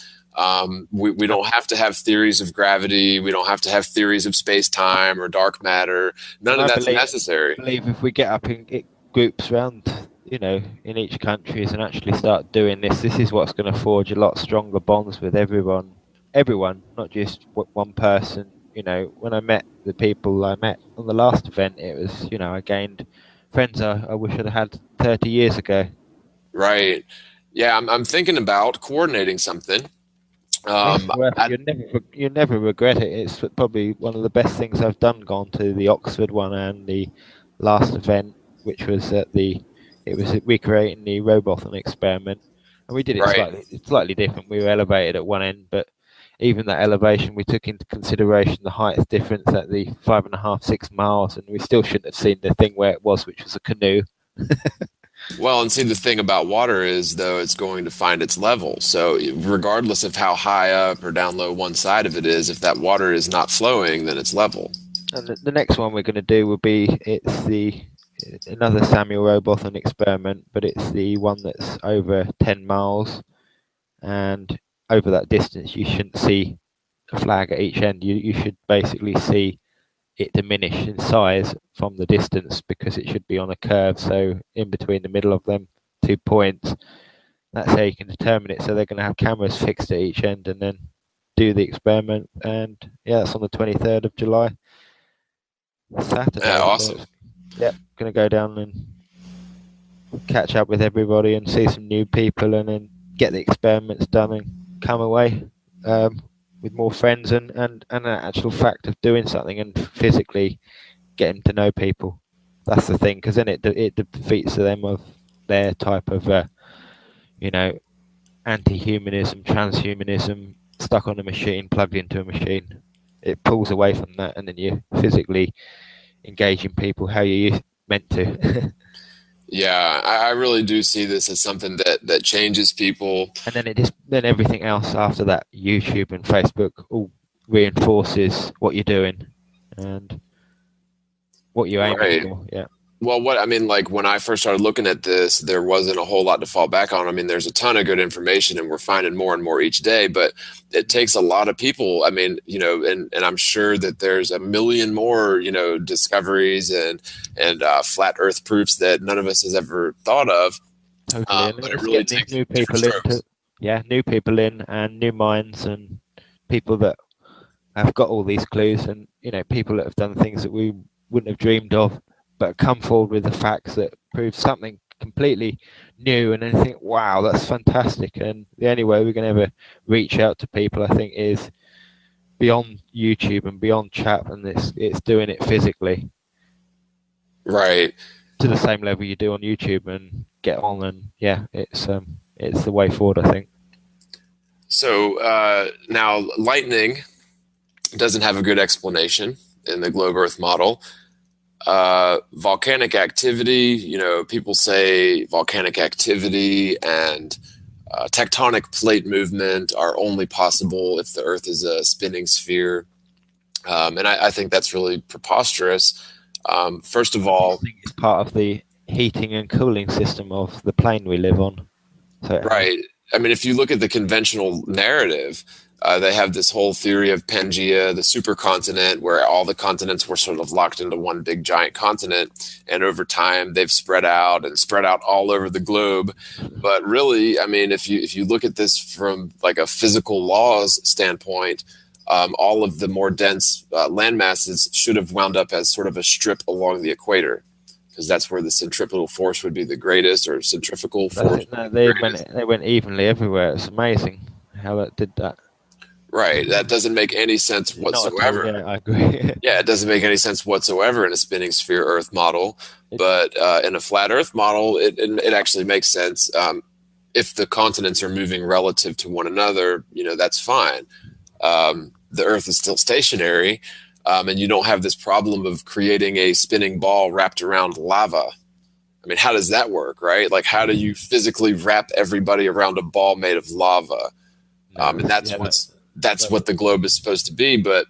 We don't have to have theories of gravity. We don't have to have theories of space-time or dark matter. None of that's necessary. I believe if we get up in groups around, in each country and actually start doing this is what's going to forge a lot stronger bonds with everyone, not just one person. When I met the people I met on the last event, it was, I gained friends I wish I'd had 30 years ago. Right. Yeah, I'm thinking about coordinating something. You never regret it. It's probably one of the best things I've done, gone to the Oxford one and the last event, which was recreating the Robotham experiment, and we did it slightly different. We were elevated at one end, but even that elevation, we took into consideration the height difference at the 5.5, 6 miles, and we still shouldn't have seen the thing where it was, which was a canoe. Well, and see, the thing about water is, though, it's going to find its level. So regardless of how high up or down low one side of it is, if that water is not flowing, then it's level. And the next one we're going to do will be, another Samuel Robotham experiment, but it's the one that's over 10 miles, and over that distance you shouldn't see a flag at each end. You should basically see it diminish in size from the distance, because it should be on a curve, so in between the middle of them 2 points That's how you can determine it. So they're going to have cameras fixed at each end and then do the experiment. And yeah, that's on the 23rd of July, Saturday. Yeah, awesome. Yep, going to go down and catch up with everybody and see some new people, and then get the experiments done and come away with more friends and an actual fact of doing something and physically getting to know people. That's the thing, because then it defeats them of their type of anti-humanism, transhumanism, stuck on a machine, plugged into a machine. It pulls away from that, and then you physically engaging people how you meant to. Yeah, I really do see this as something that changes people. And then everything else after that, YouTube and Facebook, all reinforces what you're doing and what you're aiming for. Yeah. Well, like when I first started looking at this, there wasn't a whole lot to fall back on. I mean, there's a ton of good information and we're finding more and more each day, but it takes a lot of people. I mean, and I'm sure that there's a million more, discoveries and flat earth proofs that none of us has ever thought of. Totally. But it really takes new people new people in and new minds and people that have got all these clues, and, people that have done things that we wouldn't have dreamed of, but come forward with the facts that prove something completely new, and then think, wow, that's fantastic. And the only way we can ever reach out to people, I think, is beyond YouTube and beyond chat, and it's doing it physically. Right. To the same level you do on YouTube, and get on, and yeah, it's the way forward, I think. So now lightning doesn't have a good explanation in the globe Earth model. Volcanic activity, people say volcanic activity and tectonic plate movement are only possible if the Earth is a spinning sphere. And I think that's really preposterous. First of all, I think it's part of the heating and cooling system of the plane we live on. So, right. I mean, if you look at the conventional narrative, they have this whole theory of Pangea, the supercontinent, where all the continents were sort of locked into one big giant continent. And over time, they've spread out all over the globe. But really, I mean, if you look at this from like a physical laws standpoint, all of the more dense land masses should have wound up as sort of a strip along the equator, because that's where the centripetal force would be the greatest, or centrifugal force. No, they went evenly everywhere. It's amazing how that did that. Right. That doesn't make any sense whatsoever. Yeah, I agree. Yeah, it doesn't make any sense whatsoever in a spinning sphere Earth model. But in a flat Earth model, it actually makes sense. If the continents are moving relative to one another, that's fine. The Earth is still stationary, and you don't have this problem of creating a spinning ball wrapped around lava. I mean, how does that work, right? Like, how do you physically wrap everybody around a ball made of lava? And that's what the globe is supposed to be. But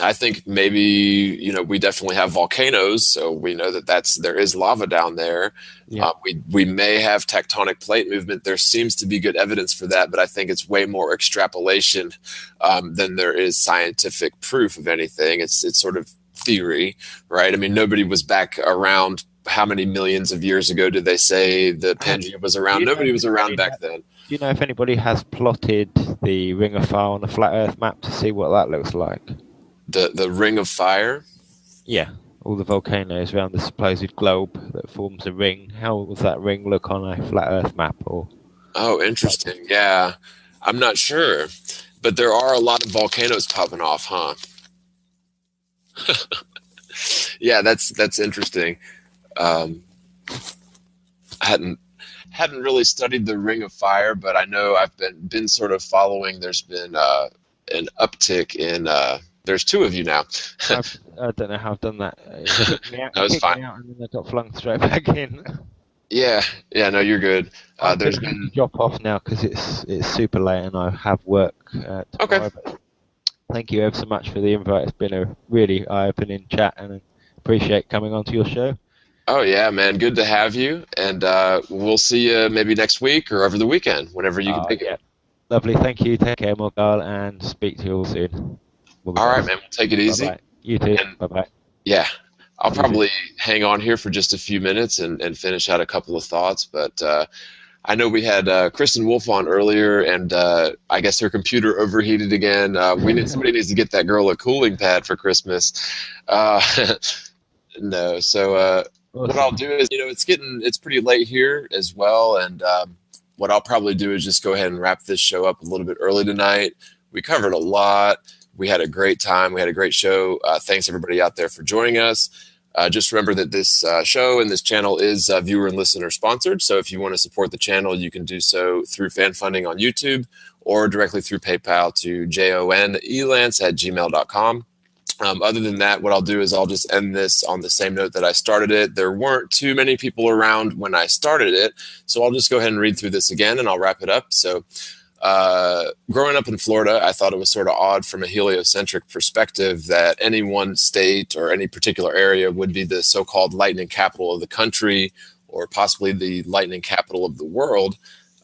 I think maybe, we definitely have volcanoes, so we know that there is lava down there. Yeah. We may have tectonic plate movement. There seems to be good evidence for that, but I think it's way more extrapolation than there is scientific proof of anything. It's sort of theory, right? I mean, nobody was back around. How many millions of years ago did they say the Pangea was around? Nobody was around back then. Do you know if anybody has plotted the Ring of Fire on a flat Earth map to see what that looks like? The Ring of Fire? Yeah, all the volcanoes around the supposed globe that forms a ring. How does that ring look on a flat Earth map? Oh, interesting. Yeah, I'm not sure, but there are a lot of volcanoes popping off, huh? Yeah, that's interesting. I hadn't really studied the Ring of Fire, but I know I've been sort of following. There's been an uptick in. There's two of you now. I don't know how I've done that. That was fine. And then I got flung straight back in. Yeah. No, you're good. There's been drop off now because it's super late and I have work. Okay. Thank you ever so much for the invite. It's been a really eye-opening chat, and I appreciate coming onto your show. Oh yeah, man, good to have you, and we'll see you maybe next week or over the weekend, whenever you can pick it. Lovely, thank you. Take care, Morgal, and speak to you all soon. All right, man. We'll take it easy. Bye-bye. You too. Bye-bye. Yeah, I'll probably hang on here for just a few minutes and finish out a couple of thoughts, but I know we had Kristen Wolf on earlier, and I guess her computer overheated again. Somebody needs to get that girl a cooling pad for Christmas. No, so what I'll do is, it's pretty late here as well, and what I'll probably do is just go ahead and wrap this show up a little bit early tonight. We covered a lot. We had a great time. We had a great show. Thanks everybody out there for joining us. Just remember that this show and this channel is viewer and listener sponsored. So if you want to support the channel, you can do so through fan funding on YouTube or directly through PayPal to jonelance@gmail.com. Other than that, what I'll do is I'll just end this on the same note that I started it. There weren't too many people around when I started it, so I'll just go ahead and read through this again and I'll wrap it up. So growing up in Florida, I thought it was sort of odd from a heliocentric perspective that any one state or any particular area would be the so-called lightning capital of the country or possibly the lightning capital of the world.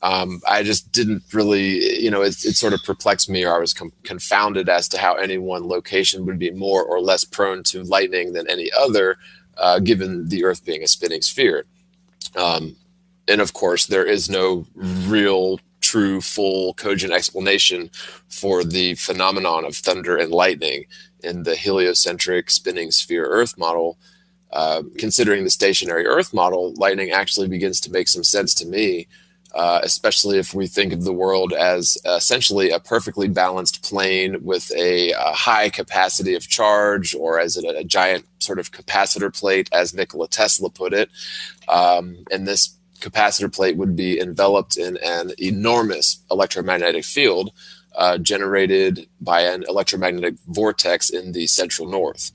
I just didn't really, it sort of perplexed me, or I was confounded as to how any one location would be more or less prone to lightning than any other, given the Earth being a spinning sphere. And of course, there is no real, true, full, cogent explanation for the phenomenon of thunder and lightning in the heliocentric spinning sphere Earth model. Considering the stationary Earth model, lightning actually begins to make some sense to me. Especially if we think of the world as essentially a perfectly balanced plane with a high capacity of charge, or as a giant sort of capacitor plate, as Nikola Tesla put it. And this capacitor plate would be enveloped in an enormous electromagnetic field generated by an electromagnetic vortex in the central north.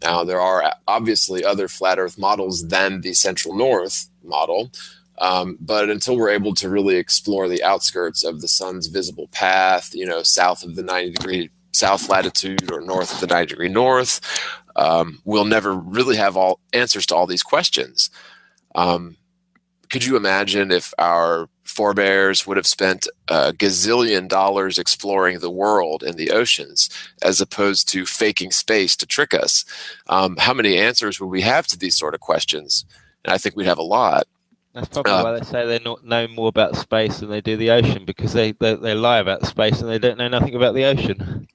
Now, there are obviously other flat Earth models than the central north model. But until we're able to really explore the outskirts of the sun's visible path, south of the 90-degree south latitude or north of the 90-degree north, we'll never really have all answers to all these questions. Could you imagine if our forebears would have spent a gazillion dollars exploring the world and the oceans as opposed to faking space to trick us? How many answers would we have to these sort of questions? And I think we'd have a lot. That's probably why they say they know more about space than they do the ocean, because they lie about space and they don't know nothing about the ocean.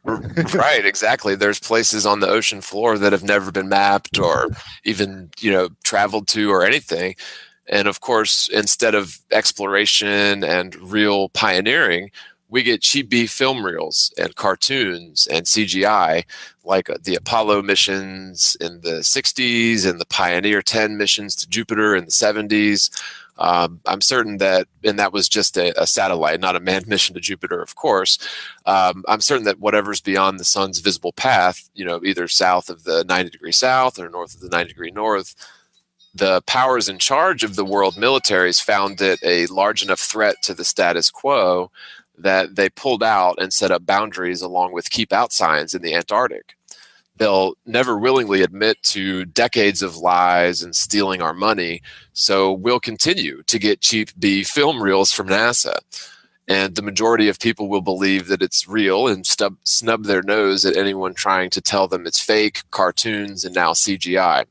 Right, exactly. There's places on the ocean floor that have never been mapped or even, traveled to or anything. And of course, instead of exploration and real pioneering, we get cheap beef film reels and cartoons and CGI, like the Apollo missions in the 60s and the Pioneer 10 missions to Jupiter in the 70s. I'm certain that, and that was just a satellite, not a manned mission to Jupiter, of course. I'm certain that whatever's beyond the sun's visible path, either south of the 90-degree south or north of the 90-degree north, the powers in charge of the world militaries found it a large enough threat to the status quo that they pulled out and set up boundaries along with keep out signs in the Antarctic. They'll never willingly admit to decades of lies and stealing our money, so we'll continue to get cheap B film reels from NASA. And the majority of people will believe that it's real and snub their nose at anyone trying to tell them it's fake, cartoons, and now CGI.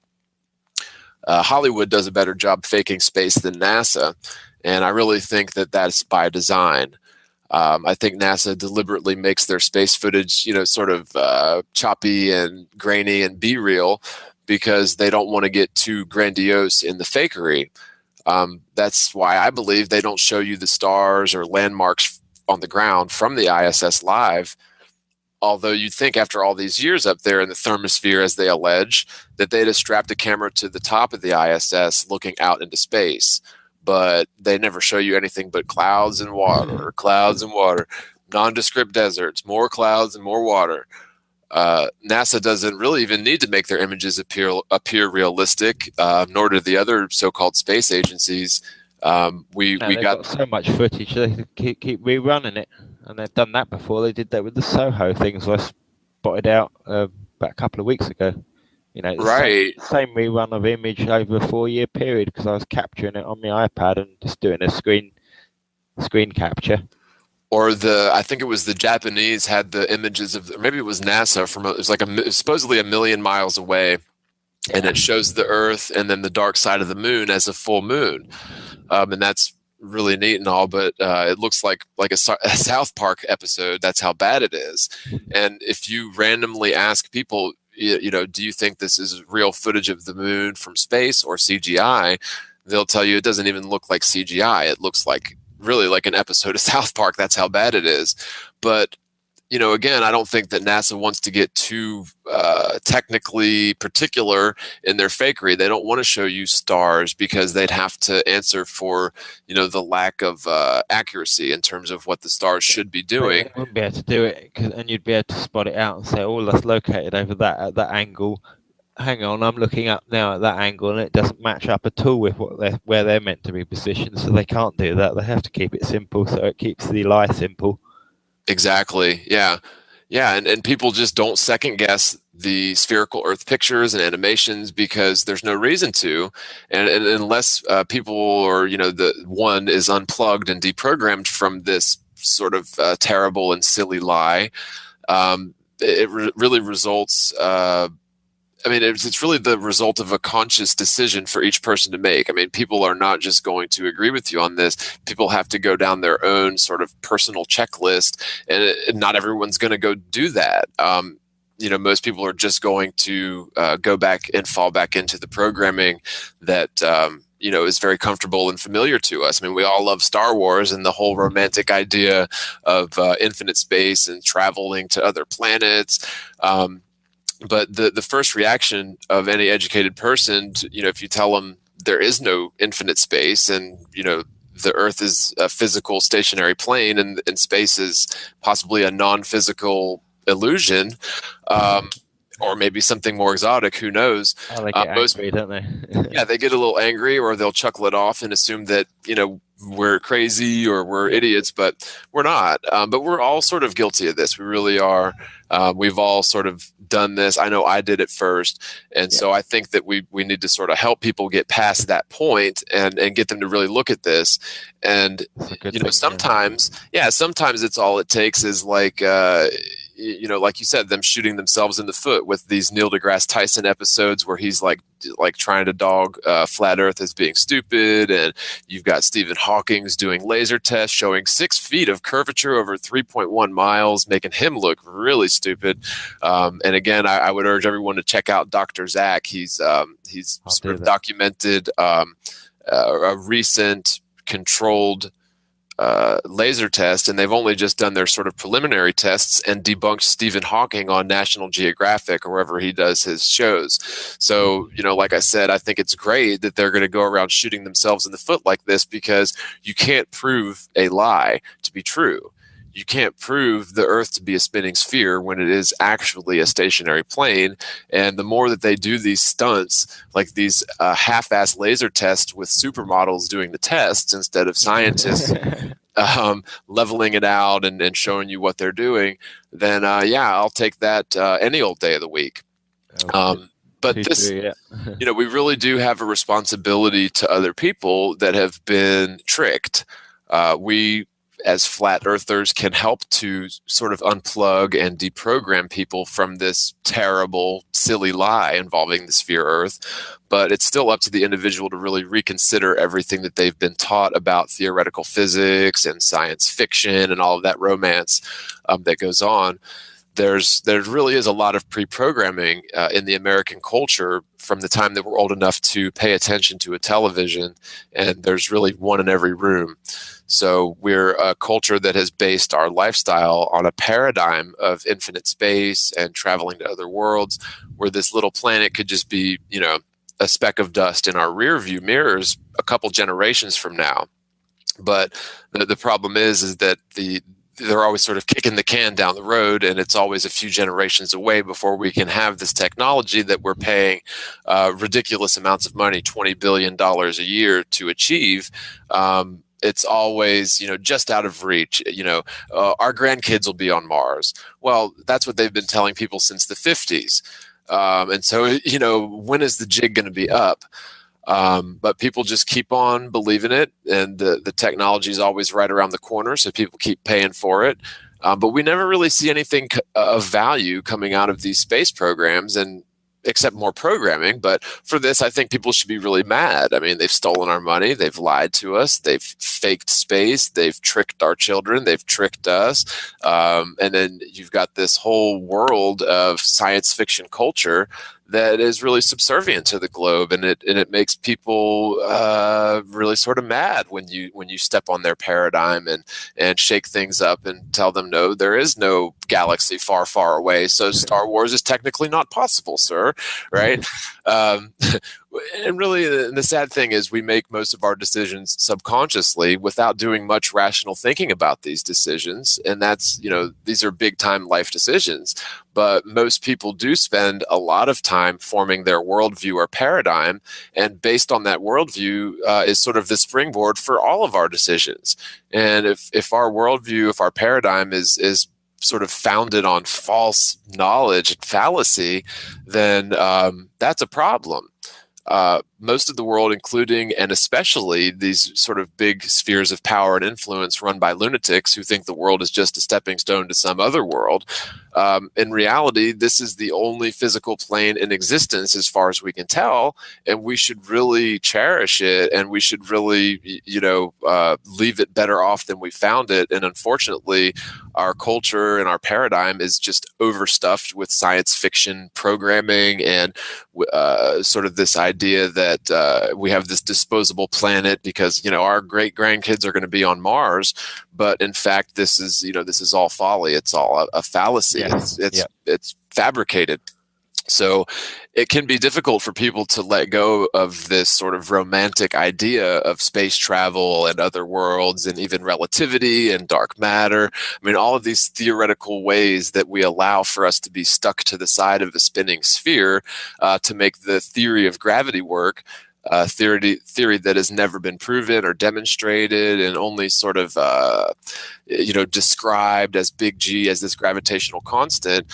Hollywood does a better job faking space than NASA, and I really think that that's by design. I think NASA deliberately makes their space footage, sort of choppy and grainy and B-reel because they don't want to get too grandiose in the fakery. That's why I believe they don't show you the stars or landmarks on the ground from the ISS live. Although you'd think after all these years up there in the thermosphere, as they allege, that they'd have strapped a camera to the top of the ISS looking out into space. But they never show you anything but clouds and water, nondescript deserts, more clouds and more water. NASA doesn't really even need to make their images appear realistic, nor do the other so-called space agencies. We got so much footage, they keep rerunning it. And they've done that before. They did that with the Soho things I spotted out about a couple of weeks ago. Right. Same rerun of image over a 4-year period because I was capturing it on my iPad and just doing a screen capture. Or I think it was the Japanese had the images of, maybe it was NASA it was like supposedly 1 million miles away, and it shows the Earth and then the dark side of the moon as a full moon. And that's really neat and all, but it looks like a South Park episode. That's how bad it is. And if you randomly ask people, do you think this is real footage of the moon from space or CGI? They'll tell you it doesn't even look like CGI. It looks like really like an episode of South Park. That's how bad it is. But again, I don't think that NASA wants to get too technically particular in their fakery. They don't want to show you stars because they'd have to answer for, the lack of accuracy in terms of what the stars should be doing. They wouldn't be able to do it, and you'd be able to spot it out and say, oh, that's located over that at that angle. Hang on, I'm looking up now at that angle, and it doesn't match up at all with where they're meant to be positioned. So they can't do that. They have to keep it simple, so it keeps the lie simple. Exactly. Yeah. And people just don't second guess the spherical Earth pictures and animations because there's no reason to. And unless people or, the one is unplugged and deprogrammed from this sort of terrible and silly lie, it really results it's really the result of a conscious decision for each person to make. I mean, people are not just going to agree with you on this. People have to go down their own sort of personal checklist, and not everyone's going to go do that. Most people are just going to go back and fall back into the programming that is very comfortable and familiar to us. I mean, we all love Star Wars and the whole romantic idea of infinite space and traveling to other planets. But the first reaction of any educated person, if you tell them there is no infinite space and, the Earth is a physical stationary plane and space is possibly a non-physical illusion, or maybe something more exotic, who knows? Oh, they get angry, don't they? Yeah, they get a little angry, or they'll chuckle it off and assume that, we're crazy or we're idiots, but we're not. But we're all sort of guilty of this. We really are. We've all sort of done this. I know I did it first. And so I think that we need to sort of help people get past that point and get them to really look at this. And, sometimes it's all it takes is like, like you said, them shooting themselves in the foot with these Neil deGrasse Tyson episodes where he's like trying to dog flat Earth as being stupid, and you've got Stephen Hawking's doing laser tests showing 6 feet of curvature over 3.1 miles, making him look really stupid. And again, I would urge everyone to check out Dr. Zach. He's sort of documented a recent controlled laser test, and they've only just done their sort of preliminary tests and debunked Stephen Hawking on National Geographic or wherever he does his shows. So, like I said, I think it's great that they're going to go around shooting themselves in the foot like this because you can't prove a lie to be true. You can't prove the Earth to be a spinning sphere when it is actually a stationary plane. And the more that they do these stunts, like these half-ass laser tests with supermodels doing the tests instead of scientists leveling it out and showing you what they're doing, then I'll take that any old day of the week. But this, we really do have a responsibility to other people that have been tricked. We, as flat earthers, can help to sort of unplug and deprogram people from this terrible, silly lie involving the sphere Earth. But it's still up to the individual to really reconsider everything that they've been taught about theoretical physics and science fiction and all of that romance that goes on. There really is a lot of pre-programming in the American culture from the time that we're old enough to pay attention to a television, and there's really one in every room. So we're a culture that has based our lifestyle on a paradigm of infinite space and traveling to other worlds, where this little planet could just be, a speck of dust in our rear view mirrors a couple generations from now. But the problem is that they're always sort of kicking the can down the road, and it's always a few generations away before we can have this technology that we're paying ridiculous amounts of money, $20 billion a year, to achieve. It's always, just out of reach. Our grandkids will be on Mars. Well, that's what they've been telling people since the 50s. And so, when is the jig going to be up? But people just keep on believing it, and the technology is always right around the corner, so people keep paying for it. But we never really see anything of value coming out of these space programs. And accept more programming. But for this, I think people should be really mad. I mean, they've stolen our money. They've lied to us. They've faked space. They've tricked our children. They've tricked us. And then you've got this whole world of science fiction culture that is really subservient to the globe, and it makes people really sort of mad when you step on their paradigm and shake things up and tell them, no, there is no galaxy far, far away, so Star Wars is technically not possible, sir, right? And really, the sad thing is we make most of our decisions subconsciously without doing much rational thinking about these decisions. And that's, these are big time life decisions. But most people do spend a lot of time forming their worldview or paradigm. And based on that worldview is sort of the springboard for all of our decisions. And if our worldview, if our paradigm is sort of founded on false knowledge and fallacy, then that's a problem. Most of the world, including and especially these sort of big spheres of power and influence run by lunatics who think the world is just a stepping stone to some other world, in reality, this is the only physical plane in existence as far as we can tell, and we should really cherish it, and we should really, leave it better off than we found it. And unfortunately, our culture and our paradigm is just overstuffed with science fiction programming and sort of this idea that we have this disposable planet because our great grandkids are going to be on Mars, but in fact this is all folly. It's all a fallacy. Yes. It's fabricated. So it can be difficult for people to let go of this sort of romantic idea of space travel and other worlds and even relativity and dark matter. I mean, all of these theoretical ways that we allow for us to be stuck to the side of a spinning sphere to make the theory of gravity work. Theory that has never been proven or demonstrated and only sort of described as big G, as this gravitational constant.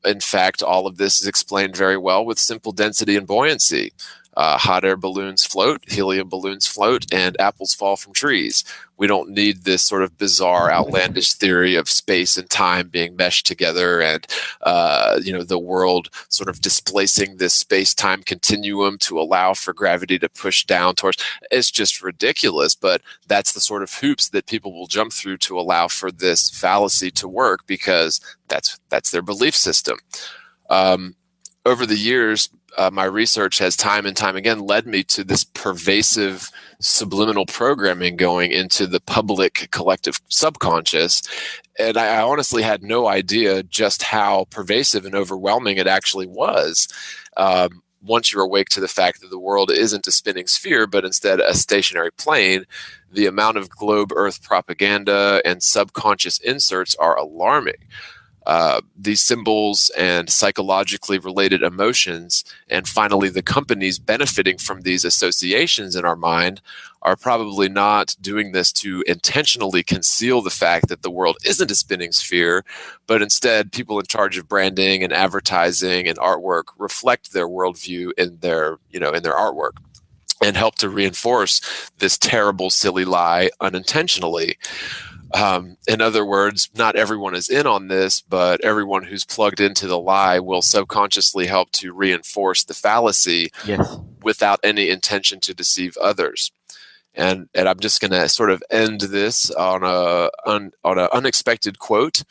In fact, all of this is explained very well with simple density and buoyancy. Hot air balloons float, helium balloons float, and apples fall from trees. We don't need this sort of bizarre, outlandish theory of space and time being meshed together and, the world sort of displacing this space-time continuum to allow for gravity to push down towards. It's just ridiculous, but that's the sort of hoops that people will jump through to allow for this fallacy to work because that's their belief system. Over the years, my research has time and time again led me to this pervasive subliminal programming going into the public collective subconscious. And I honestly had no idea just how pervasive and overwhelming it actually was. Once you're awake to the fact that the world isn't a spinning sphere, but instead a stationary plane, the amount of globe Earth propaganda and subconscious inserts are alarming. These symbols and psychologically related emotions, and finally the companies benefiting from these associations in our mind, are probably not doing this to intentionally conceal the fact that the world isn't a spinning sphere, but instead people in charge of branding and advertising and artwork reflect their worldview in their artwork and help to reinforce this terrible, silly lie unintentionally. In other words, not everyone is in on this, but everyone who's plugged into the lie will subconsciously help to reinforce the fallacy without any intention to deceive others. And I'm just going to sort of end this on an unexpected quote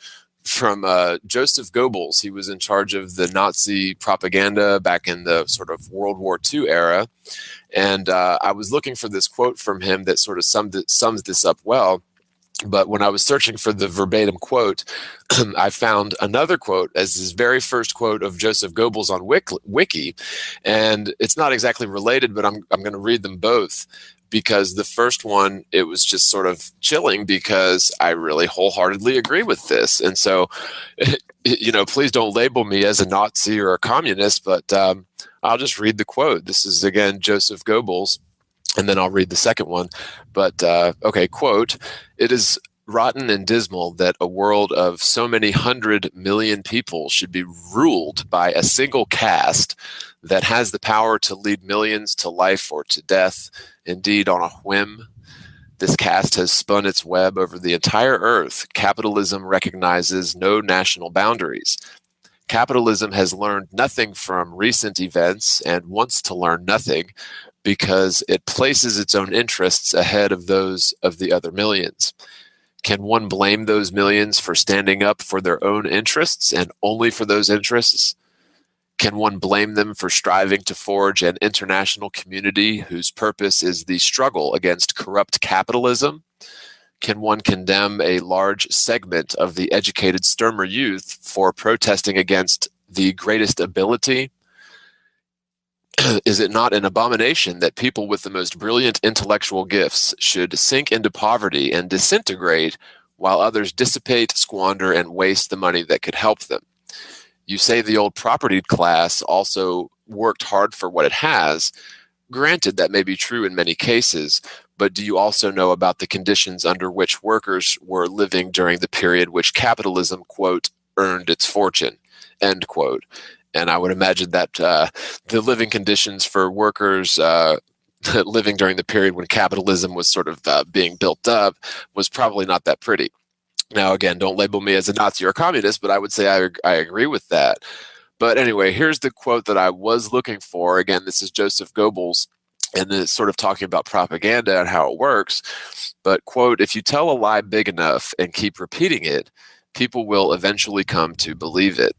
from Joseph Goebbels. He was in charge of the Nazi propaganda back in the sort of World War II era. And I was looking for this quote from him that sort of sums this up well. But when I was searching for the verbatim quote, I found another quote as his very first quote of Joseph Goebbels on Wiki. And it's not exactly related, but I'm going to read them both because the first one, it was just sort of chilling because I really wholeheartedly agree with this. And so, please don't label me as a Nazi or a communist, but I'll just read the quote. This is, again, Joseph Goebbels. And then I'll read the second one. But, okay, quote, "It is rotten and dismal that a world of so many 100 million people should be ruled by a single caste that has the power to lead millions to life or to death, indeed on a whim. This caste has spun its web over the entire earth. Capitalism recognizes no national boundaries. Capitalism has learned nothing from recent events and wants to learn nothing because it places its own interests ahead of those of the other millions. Can one blame those millions for standing up for their own interests and only for those interests? Can one blame them for striving to forge an international community whose purpose is the struggle against corrupt capitalism? Can one condemn a large segment of the educated Sturmer youth for protesting against the greatest ability? Is it not an abomination that people with the most brilliant intellectual gifts should sink into poverty and disintegrate while others dissipate, squander, and waste the money that could help them? You say the old propertied class also worked hard for what it has. Granted, that may be true in many cases, but do you also know about the conditions under which workers were living during the period which capitalism, quote, earned its fortune, end quote? And I would imagine that the living conditions for workers living during the period when capitalism was sort of being built up was probably not that pretty. Now, again, don't label me as a Nazi or a communist, but I would say I agree with that. But anyway, here's the quote that I was looking for. Again, this is Joseph Goebbels, and it's sort of talking about propaganda and how it works. But, quote, if you tell a lie big enough and keep repeating it, people will eventually come to believe it.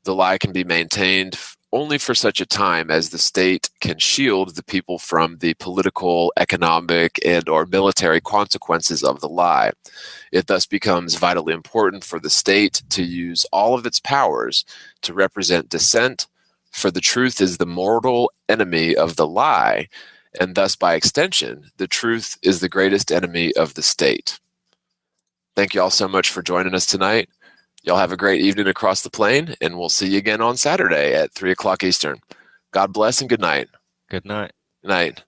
The lie can be maintained only for such a time as the state can shield the people from the political, economic, and or military consequences of the lie. It thus becomes vitally important for the state to use all of its powers to represent dissent, for the truth is the mortal enemy of the lie, and thus by extension, the truth is the greatest enemy of the state. Thank you all so much for joining us tonight. Y'all have a great evening across the plain, and we'll see you again on Saturday at 3 o'clock Eastern. God bless and good night. Good night. Good night.